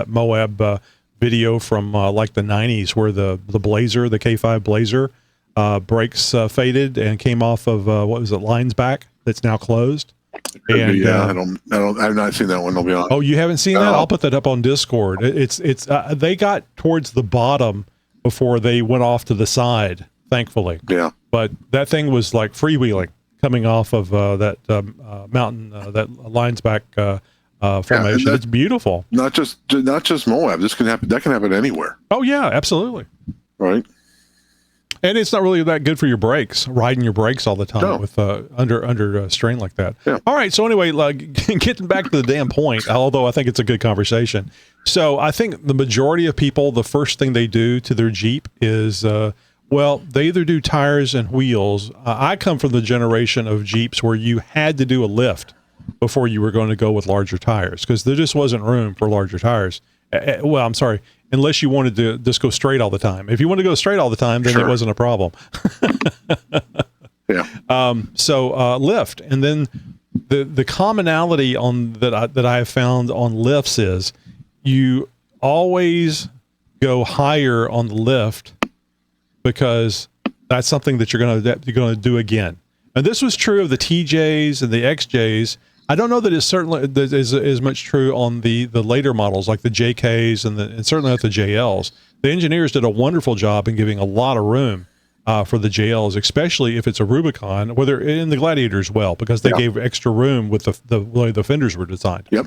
Moab video from like the 90s where the Blazer, the K5 Blazer, brakes faded and came off of what was it, Lines Back, that's now closed. And I've not seen that one. I'll be honest. Oh, you haven't seen that? I'll put that up on Discord. It's they got towards the bottom before they went off to the side, thankfully. Yeah. But that thing was like freewheeling coming off of that mountain, that Lines Back formation. It's beautiful. Not just Moab. This can happen. That can happen anywhere. Oh yeah, absolutely. Right. And it's not really that good for your brakes, riding your brakes all the time with under strain like that. Yeah. All right. So anyway, getting back to the damn point, although I think it's a good conversation. So I think the majority of people, the first thing they do to their Jeep is, they either do tires and wheels. I come from the generation of Jeeps where you had to do a lift before you were going to go with larger tires, because there just wasn't room for larger tires. Well, I'm sorry, unless you wanted to just go straight all the time. If you want to go straight all the time, then it wasn't a problem. Yeah. So lift, and then the commonality on that I have found on lifts is you always go higher on the lift because that's something that you're going to do again. And this was true of the TJs and the XJs. I don't know that it's certainly that is much true on the later models like the JKs and certainly not the JLs. The engineers did a wonderful job in giving a lot of room for the JLs, especially if it's a Rubicon, whether in the Gladiator as well, because they gave extra room with the way the fenders were designed. Yep.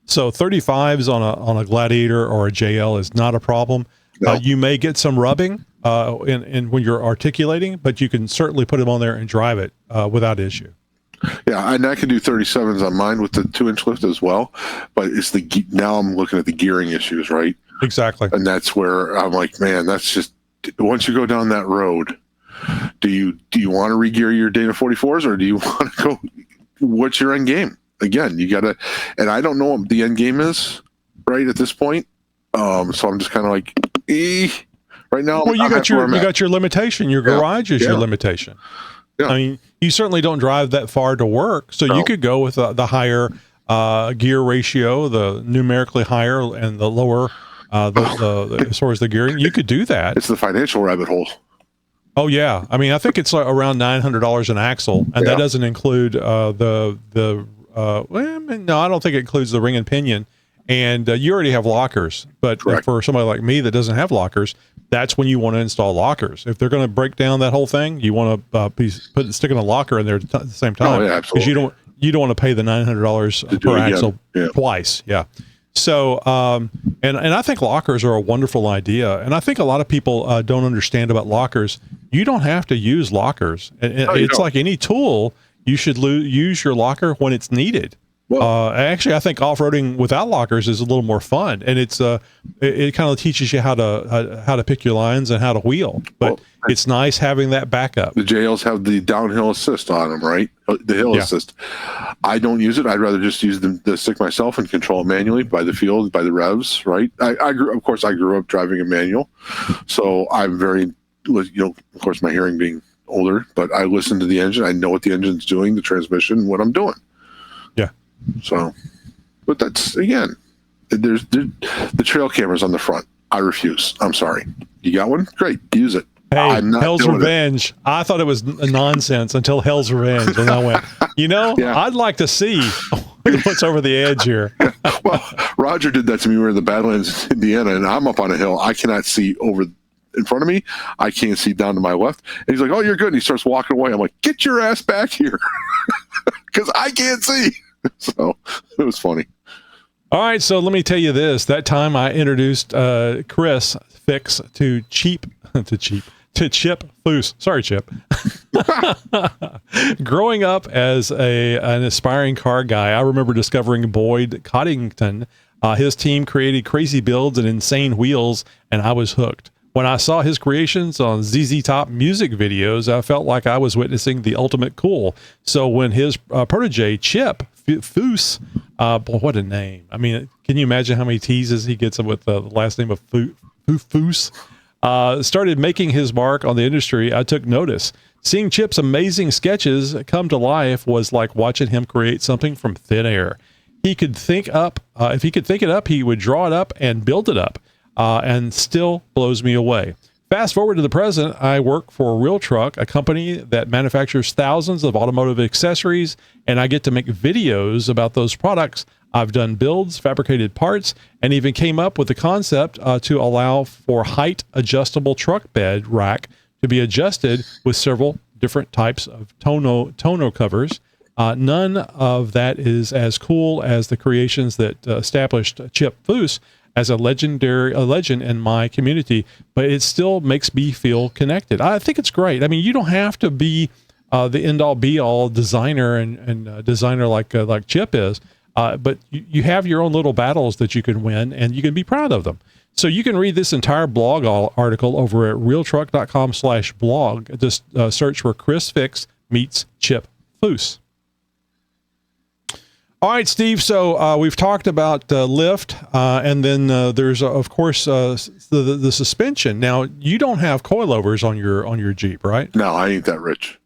So 35s on a Gladiator or a JL is not a problem. No. You may get some rubbing in when you're articulating, but you can certainly put them on there and drive it without issue. Yeah, and I can do 37s on mine with the 2-inch lift as well, but it's now I'm looking at the gearing issues, right? Exactly. And that's where I'm like, man, that's just, once you go down that road, do you want to regear your Dana 44s, or do you want to go, what's your end game? Again, you gotta, and I don't know what the end game is right at this point. So I'm just kind of like, right now. Well, you got your limitation. Your garage is your limitation. Yeah. I mean, you certainly don't drive that far to work, so you could go with the higher gear ratio, the numerically higher and the lower, as far as the gearing. You could do that. It's the financial rabbit hole. Oh yeah, I mean, I think it's around $900 an axle, and that doesn't include well, no, I don't think it includes the ring and pinion. And you already have lockers, but for somebody like me that doesn't have lockers, that's when you want to install lockers. If they're going to break down that whole thing, you want to sticking a locker in there at the same time. Oh, yeah, absolutely. Because you don't want to pay the $900 per axle twice. Yeah. So, and I think lockers are a wonderful idea. And I think a lot of people don't understand about lockers. You don't have to use lockers. It's like any tool. You should use your locker when it's needed. Well, actually, I think off-roading without lockers is a little more fun, and it kind of teaches you how to pick your lines and how to wheel. But it's nice having that backup. The JLs have the downhill assist on them, right? The hill assist. I don't use it. I'd rather just use the stick myself and control it manually by the field, by the revs, right? I grew up driving a manual, so I'm very, of course, my hearing being older, but I listen to the engine. I know what the engine's doing, the transmission, what I'm doing. Yeah. So, but that's, again, there's the trail cameras on the front. I refuse. I'm sorry. You got one? Great. Use it. Hey, Hell's Revenge. I thought it was nonsense until Hell's Revenge. And I went, I'd like to see what's over the edge here. Well, Roger did that to me. We were in the Badlands, Indiana, and I'm up on a hill. I cannot see over in front of me. I can't see down to my left. And he's like, oh, you're good. And he starts walking away. I'm like, get your ass back here. Because I can't see. So it was funny. All right. So let me tell you this. That time I introduced Chris Fix to Chip Foose. Sorry, Chip. Growing up as an aspiring car guy, I remember discovering Boyd Coddington. His team created crazy builds and insane wheels, and I was hooked. When I saw his creations on ZZ Top music videos, I felt like I was witnessing the ultimate cool. So when his protege, Chip Foose, boy, what a name. I mean, can you imagine how many teases he gets with the last name of Foose? Started making his mark on the industry, I took notice. Seeing Chip's amazing sketches come to life was like watching him create something from thin air. He could think up, if he could think it up, he would draw it up and build it up. And still blows me away. Fast forward to the present, I work for Real Truck, a company that manufactures thousands of automotive accessories, and I get to make videos about those products. I've done builds, fabricated parts, and even came up with the concept to allow for height adjustable truck bed rack to be adjusted with several different types of tonneau covers. None of that is as cool as the creations that established Chip Foose as a legend in my community, but it still makes me feel connected. I think it's great. I mean, you don't have to be the end-all be-all designer and designer like Chip is, but you have your own little battles that you can win, and you can be proud of them. So you can read this entire blog article over at realtruck.com/blog. Just search for Chris Fix meets Chip Foose. All right, Steve. So we've talked about lift, and then there's of course the suspension. Now you don't have coilovers on your Jeep, right? No, I ain't that rich.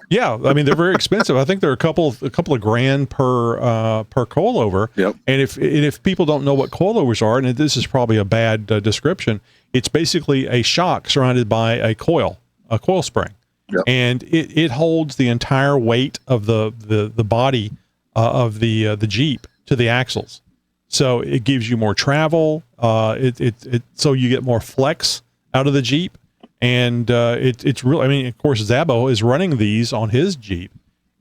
Yeah, I mean they're very expensive. I think they're a couple of grand per coilover. Yep. And if people don't know what coilovers are, and this is probably a bad description, it's basically a shock surrounded by a coil spring, Yep. and it holds the entire weight of the body of the Jeep to the axles. So it gives you more travel. So you get more flex out of the Jeep. And it's really, I mean, of course, Zabo is running these on his Jeep,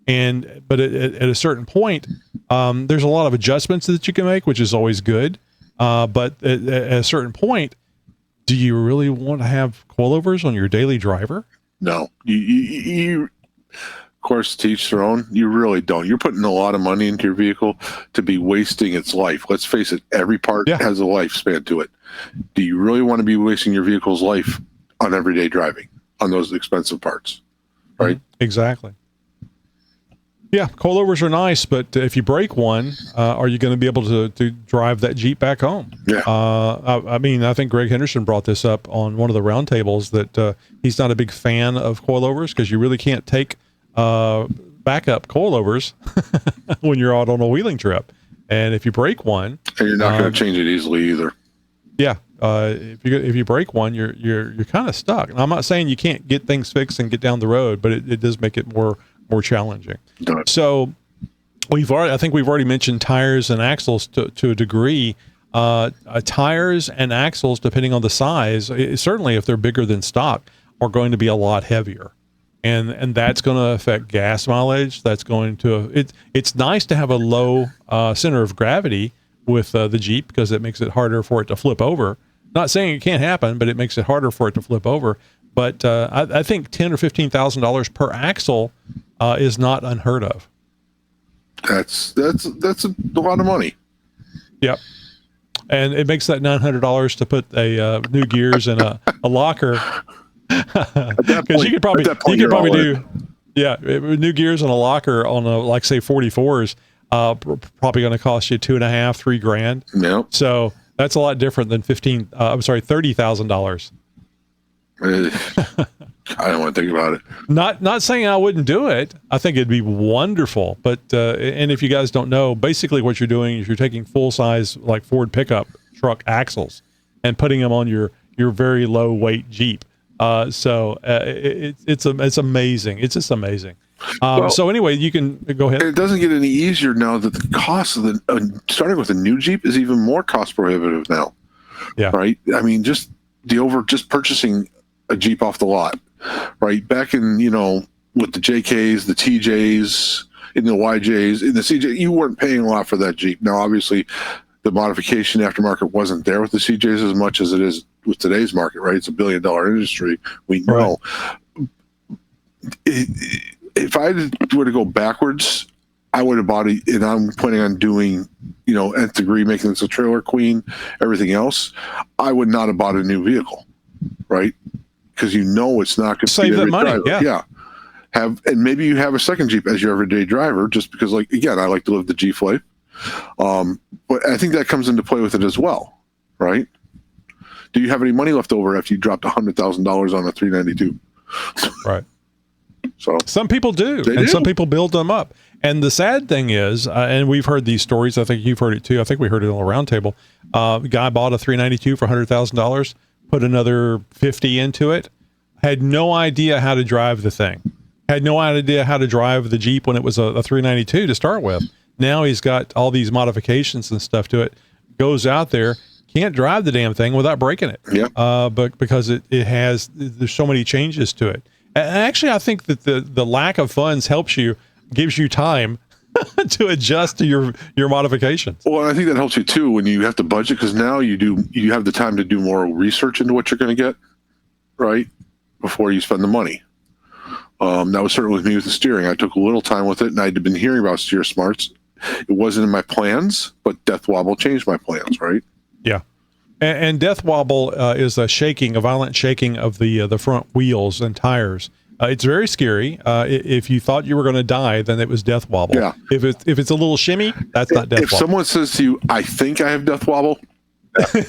but at a certain point, there's a lot of adjustments that you can make, which is always good. But at a certain point, do you really want to have coilovers on your daily driver? No, you of course, to each their own. You really don't. You're putting a lot of money into your vehicle to be wasting its life. Let's face it, every part has a lifespan to it. Do you really want to be wasting your vehicle's life on everyday driving on those expensive parts, right? Exactly. Yeah, coilovers are nice, but if you break one, are you going to be able to drive that Jeep back home? Yeah. I mean, I think Greg Henderson brought this up on one of the roundtables that he's not a big fan of coilovers because you really can't take backup coilovers when you're out on a wheeling trip, and if you break one, and you're not going to change it easily either. Yeah. If you break one, you're kind of stuck. And I'm not saying you can't get things fixed and get down the road, but it does make it more challenging. So I think we've already mentioned tires and axles to a degree. Tires and axles, depending on the size, certainly if they're bigger than stock, are going to be a lot heavier. And that's going to affect gas mileage. That's going to, it's nice to have a low center of gravity with the Jeep because it makes it harder for it to flip over. Not saying it can't happen, but it makes it harder for it to flip over. But I think $10,000 or $15,000 per axle is not unheard of. That's a lot of money. Yep. And it makes that $900 to put a new gears and a locker. Because you could probably do new gears and a locker on a, like say 44s. Probably going to cost you $2,500, $3,000. Yep. So that's a lot different than $30,000. I don't want to think about it. Not saying I wouldn't do it. I think it'd be wonderful. But and if you guys don't know, basically what you're doing is you're taking full size like Ford pickup truck axles and putting them on your very low weight Jeep. So it's amazing. It's just amazing. So anyway, you can go ahead. It doesn't get any easier now that the cost of starting with a new Jeep is even more cost prohibitive now. Yeah. Right. I mean, just purchasing a Jeep off the lot, right? Back in, with the JKs, the TJs, in the YJs, in the CJ, you weren't paying a lot for that Jeep. Now, obviously, the modification aftermarket wasn't there with the CJs as much as it is with today's market, right? It's $1 billion industry. We know. Right. If I were to go backwards, I would have bought it, and I'm planning on doing, nth degree, making this a trailer queen, everything else. I would not have bought a new vehicle, right? Because it's not going to save that money. Driver. Yeah. And maybe you have a second Jeep as your everyday driver, just because, again, I like to live the Jeep life. But I think that comes into play with it as well, right? Do you have any money left over after you dropped $100,000 on a 392? Right. So some people do, some people build them up. And the sad thing is, and we've heard these stories. I think you've heard it too. I think we heard it on the roundtable. The guy bought a 392 for $100,000, put another 50 into it, had no idea how to drive the thing, had no idea how to drive the Jeep when it was a 392 to start with. Now he's got all these modifications and stuff to it, goes out there, can't drive the damn thing without breaking it. Yeah. But because there's so many changes to it. And actually, I think that the lack of funds gives you time to adjust to your modifications. Well, I think that helps you too when you have to budget, because now you have the time to do more research into what you're going to get, right, before you spend the money. That was certainly with me with the steering. I took a little time with it, and I'd been hearing about Steer Smarts. It wasn't in my plans, but Death Wobble changed my plans, right? Yeah. And Death Wobble is a violent shaking of the front wheels and tires. It's very scary. If you thought you were going to die, then it was Death Wobble. Yeah. If it's a little shimmy, that's not Death Wobble. If someone says to you, "I think I have Death Wobble,"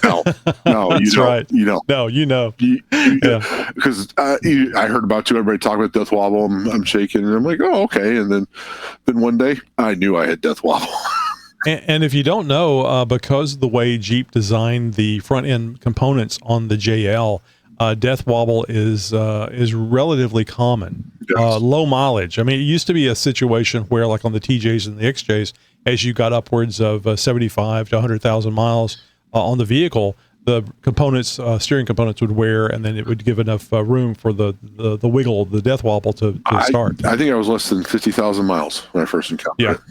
No, no, you That's don't. right. You don't. No, yeah. Because I heard about you. Everybody talking about death wobble. I'm shaking, and I'm like, oh, okay. And then one day, I knew I had death wobble. And if you don't know, because of the way Jeep designed the front end components on the JL, death wobble is relatively common. Yes. Low mileage. I mean, it used to be a situation where, like on the TJs and the XJs, as you got upwards of 75 to 100,000 miles on the vehicle, the components, steering components would wear, and then it would give enough room for the wiggle, the death wobble to start. I think I was less than 50,000 miles when I first encountered it.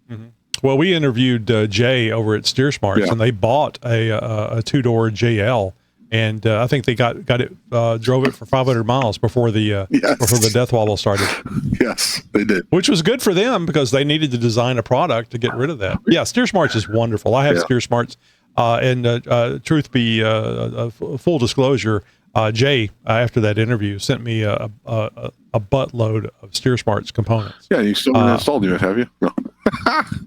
Mm-hmm. Well, we interviewed Jay over at Steer Smarts, and they bought a two-door JL, and I think they got it, drove it for 500 miles before the before the death wobble started. Yes, they did. Which was good for them because they needed to design a product to get rid of that. Yeah, Steer Smarts is wonderful. I have Steer Smarts, and truth be full disclosure, Jay, after that interview, sent me a buttload of Steer Smarts components. Yeah, you still haven't installed it, have you? No.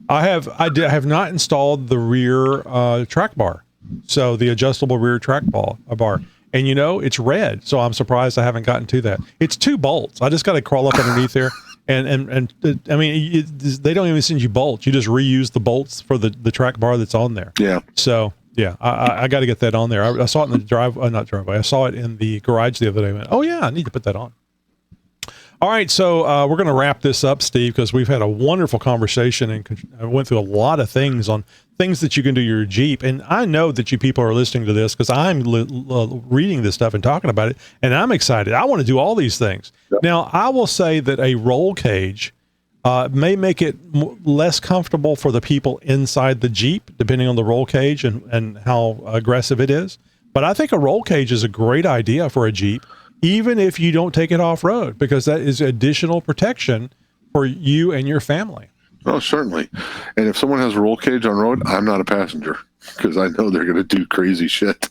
I have not installed the rear track bar, so the adjustable rear track bar. And it's red, so I'm surprised I haven't gotten to that. It's 2 bolts. I just got to crawl up underneath there, and I mean, they don't even send you bolts. You just reuse the bolts for the track bar that's on there. Yeah. So yeah, I got to get that on there. I saw it in the not driveway. I saw it in the garage the other day. I went, oh yeah, I need to put that on. All right, so we're going to wrap this up, Steve, because we've had a wonderful conversation and I went through a lot of things on things that you can do to your Jeep. And I know that you people are listening to this because I'm reading this stuff and talking about it, and I'm excited. I want to do all these things. Yep. Now, I will say that a roll cage may make it less comfortable for the people inside the Jeep, depending on the roll cage and how aggressive it is. But I think a roll cage is a great idea for a Jeep, even if you don't take it off-road, because that is additional protection for you and your family. Oh, certainly. And if someone has a roll cage on road, I'm not a passenger because I know they're going to do crazy shit.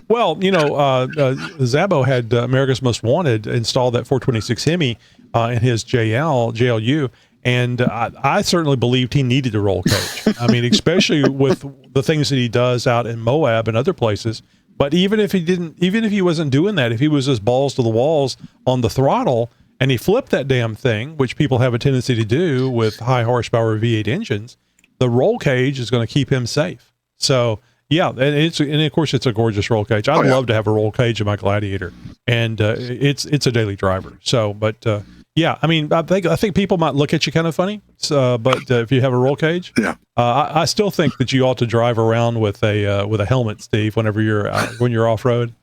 Well, Zabo had America's Most Wanted install that 426 Hemi in his JLU, and I certainly believed he needed a roll cage. I mean, especially with the things that he does out in Moab and other places. But even if he wasn't doing that, if he was just balls to the walls on the throttle and he flipped that damn thing, which people have a tendency to do with high horsepower V8 engines, the roll cage is going to keep him safe. So yeah, and of course it's a gorgeous roll cage. I'd love to have a roll cage in my Gladiator, and it's a daily driver. So, but yeah, I mean, I think people might look at you kind of funny. So, but if you have a roll cage, I still think that you ought to drive around with a helmet, Steve, whenever when you're off road.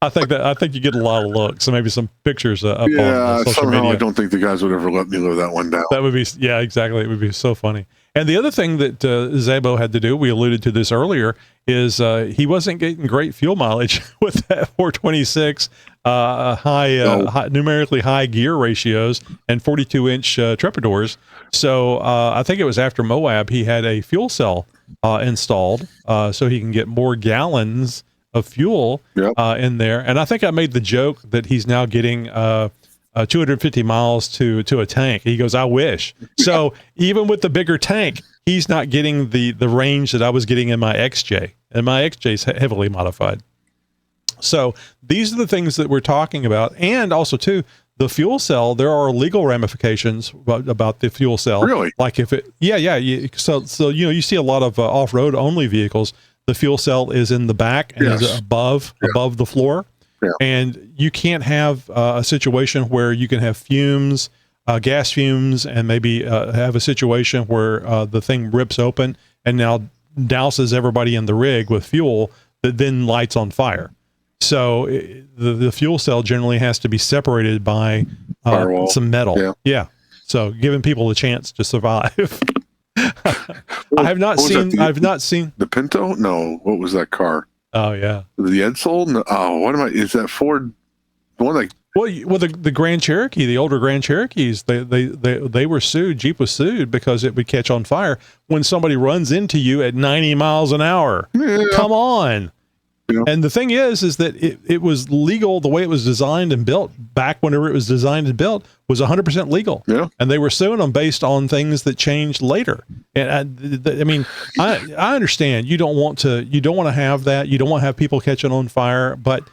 I think you get a lot of looks. So maybe some pictures up on social media. I don't think the guys would ever let me live that one down. That would be exactly. It would be so funny. And the other thing that Zabo had to do, we alluded to this earlier, is he wasn't getting great fuel mileage with that 426 numerically high gear ratios and 42-inch trepadors. So I think it was after Moab he had a fuel cell installed so he can get more gallons of fuel in there. And I think I made the joke that he's now getting 250 miles to a tank. He goes, I wish. So even with the bigger tank, he's not getting the range that I was getting in my XJ, and my XJ is heavily modified. So these are the things that we're talking about. And also too, the fuel cell, there are legal ramifications about the fuel cell. Really? Like if it, so you see a lot of off-road only vehicles. The fuel cell is in the back and is above the floor. Yeah. And you can't have a situation where you can have fumes, gas fumes, and maybe have a situation where the thing rips open and now douses everybody in the rig with fuel that then lights on fire. So the fuel cell generally has to be separated by some metal. Yeah. So giving people a chance to survive. I've not seen the Pinto. No, what was that car? Oh yeah, the Edsel. No, is that Ford? The one that well, the Grand Cherokee, the older Grand Cherokees, they were sued. Jeep was sued because it would catch on fire when somebody runs into you at 90 miles an hour. Yeah. Come on, And the thing is that it was legal. The way it was designed and built back whenever it was designed and built was 100% legal. Yeah. And they were suing them based on things that changed later. And I mean, I understand you don't want to have that. You don't want to have people catching on fire, but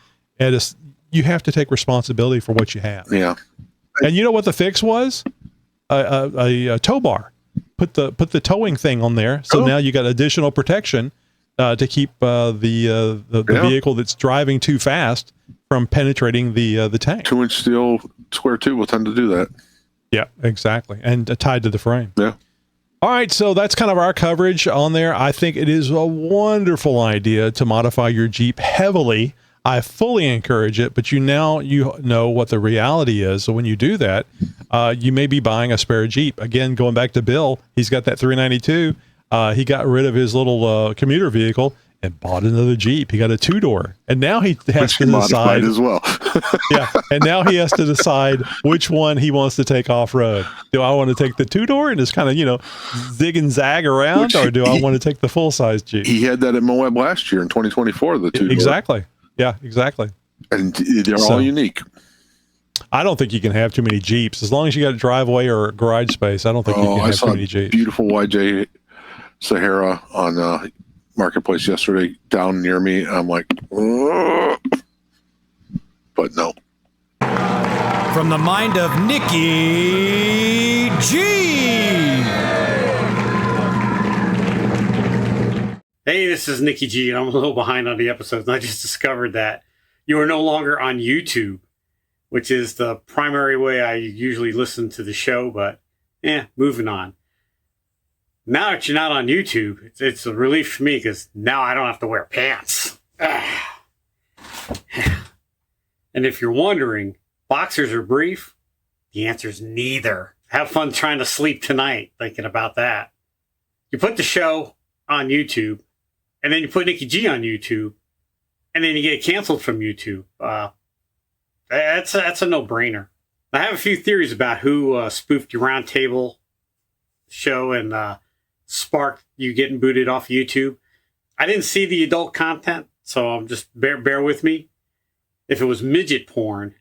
you have to take responsibility for what you have. Yeah. And you know what the fix was? A tow bar. Put the towing thing on there. So now you got additional protection to keep the vehicle that's driving too fast from penetrating the tank. 2-inch steel square tube will tend to do that. Yeah, exactly. And tied to the frame. Yeah. All right, so that's kind of our coverage on there. I think it is a wonderful idea to modify your Jeep heavily. I fully encourage it, but you know what the reality is. So when you do that, you may be buying a spare Jeep. Again, going back to Bill, he's got that 392. He got rid of his little commuter vehicle and bought another Jeep. He got a 2-door, and now he has to decide as well. Yeah, and now he has to decide which one he wants to take off road. Do I want to take the 2-door and just kind of zig and zag around, or do I want to take the full size Jeep? He had that at Moab last year in 2024. The 2-door. Exactly. Yeah, exactly. And they're all unique. I don't think you can have too many Jeeps as long as you got a driveway or garage space. I don't think you can have too many Jeeps. Beautiful YJ Sahara on Marketplace yesterday down near me. I'm like, ugh. But no. From the mind of Nikki G. Hey, this is Nikki G, and I'm a little behind on the episodes, and I just discovered that you are no longer on YouTube, which is the primary way I usually listen to the show, but moving on. Now that you're not on YouTube, it's a relief for me because now I don't have to wear pants. And if you're wondering, boxers are brief? The answer is neither. Have fun trying to sleep tonight thinking about that. You put the show on YouTube, and then you put Nikki G on YouTube, and then you get canceled from YouTube. That's a no-brainer. I have a few theories about who spoofed your roundtable show and sparked you getting booted off YouTube. I didn't see the adult content, so I'm just bear with me. If it was midget porn,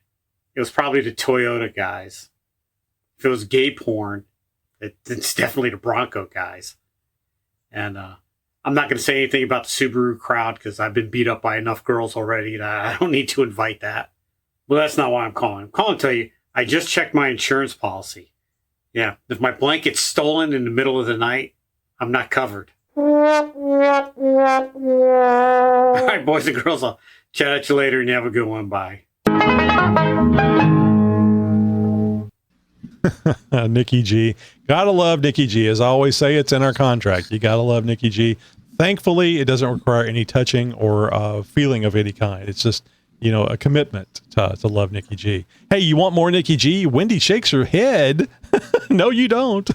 it was probably the Toyota guys. If it was gay porn, it's definitely the Bronco guys. And I'm not going to say anything about the Subaru crowd because I've been beat up by enough girls already that I don't need to invite that. Well, that's not why I'm calling. I'm calling to tell you, I just checked my insurance policy. Yeah, if my blanket's stolen in the middle of the night, I'm not covered. All right, boys and girls, I'll chat at you later and you have a good one. Bye. Nikki G. Gotta love Nikki G. As I always say, it's in our contract. You gotta love Nikki G. Thankfully, it doesn't require any touching or feeling of any kind. It's just, a commitment to love Nikki G. Hey, you want more Nikki G? Wendy shakes her head. No, you don't.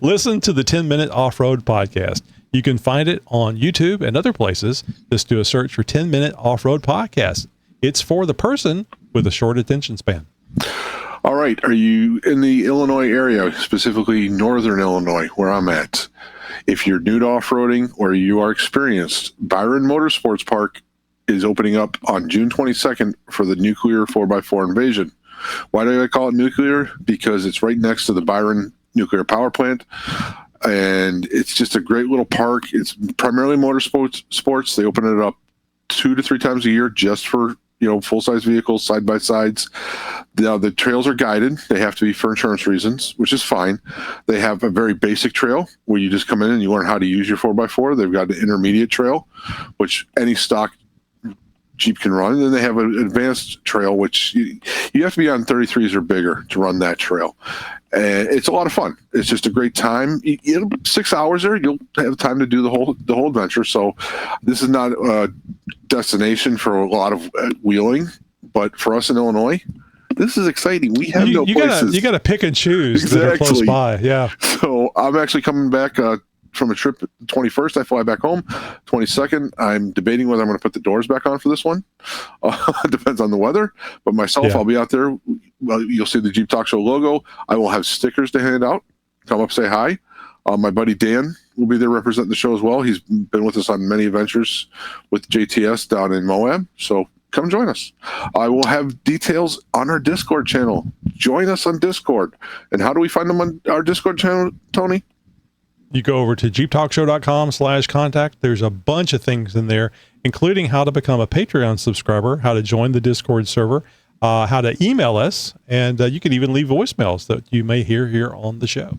Listen to the 10-Minute Off-Road Podcast. You can find it on YouTube and other places. Just do a search for 10-Minute Off-Road Podcast. It's for the person with a short attention span. All right. Are you in the Illinois area, specifically Northern Illinois, where I'm at? If you're new to off-roading or you are experienced, Byron Motorsports Park is opening up on June 22nd for the nuclear 4x4 invasion. Why do I call it nuclear? Because it's right next to the Byron nuclear power plant. And it's just a great little park. It's primarily motorsports. They open it up 2 to 3 times a year just for, full-size vehicles, side-by-sides. The trails are guided. They have to be for insurance reasons, which is fine. They have a very basic trail where you just come in and you learn how to use your 4x4. They've got an intermediate trail, which any stock Jeep can run. And then they have an advanced trail, which you have to be on 33s or bigger to run that trail. And it's a lot of fun. It's just a great time. 6 hours there, you'll have time to do the whole adventure. So this is not a destination for a lot of wheeling, but for us in Illinois, this is exciting. We have no places. You got to pick and choose that are close by. Yeah. So I'm actually coming back from a trip. The 21st, I fly back home. 22nd, I'm debating whether I'm going to put the doors back on for this one. Depends on the weather. But myself, I'll be out there. Well, you'll see the Jeep Talk Show logo. I will have stickers to hand out. Come up, say hi. My buddy Dan will be there representing the show as well. He's been with us on many adventures with JTS down in Moab. So come join us. I will have details on our Discord channel. Join us on Discord. And how do we find them on our Discord channel, Tony? You go over to jeeptalkshow.com/contact. There's a bunch of things in there, including how to become a Patreon subscriber, how to join the Discord server, how to email us, and you can even leave voicemails that you may hear here on the show.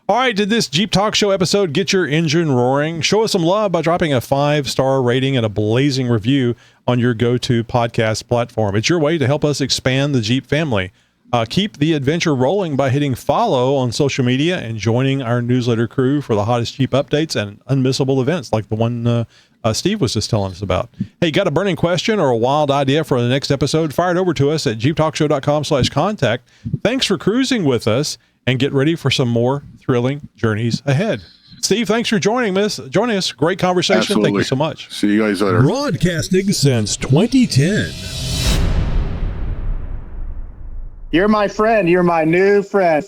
All right, did this Jeep Talk Show episode get your engine roaring? Show us some love by dropping a 5-star rating and a blazing review on your go-to podcast platform. It's your way to help us expand the Jeep family. Keep the adventure rolling by hitting follow on social media and joining our newsletter crew for the hottest Jeep updates and unmissable events like the one Steve was just telling us about. Hey, got a burning question or a wild idea for the next episode? Fire it over to us at jeeptalkshow.com/contact. Thanks for cruising with us, and get ready for some more thrilling journeys ahead. Steve, thanks for joining us. Great conversation. Absolutely. Thank you so much. See you guys later. Broadcasting since 2010. You're my friend. You're my new friend.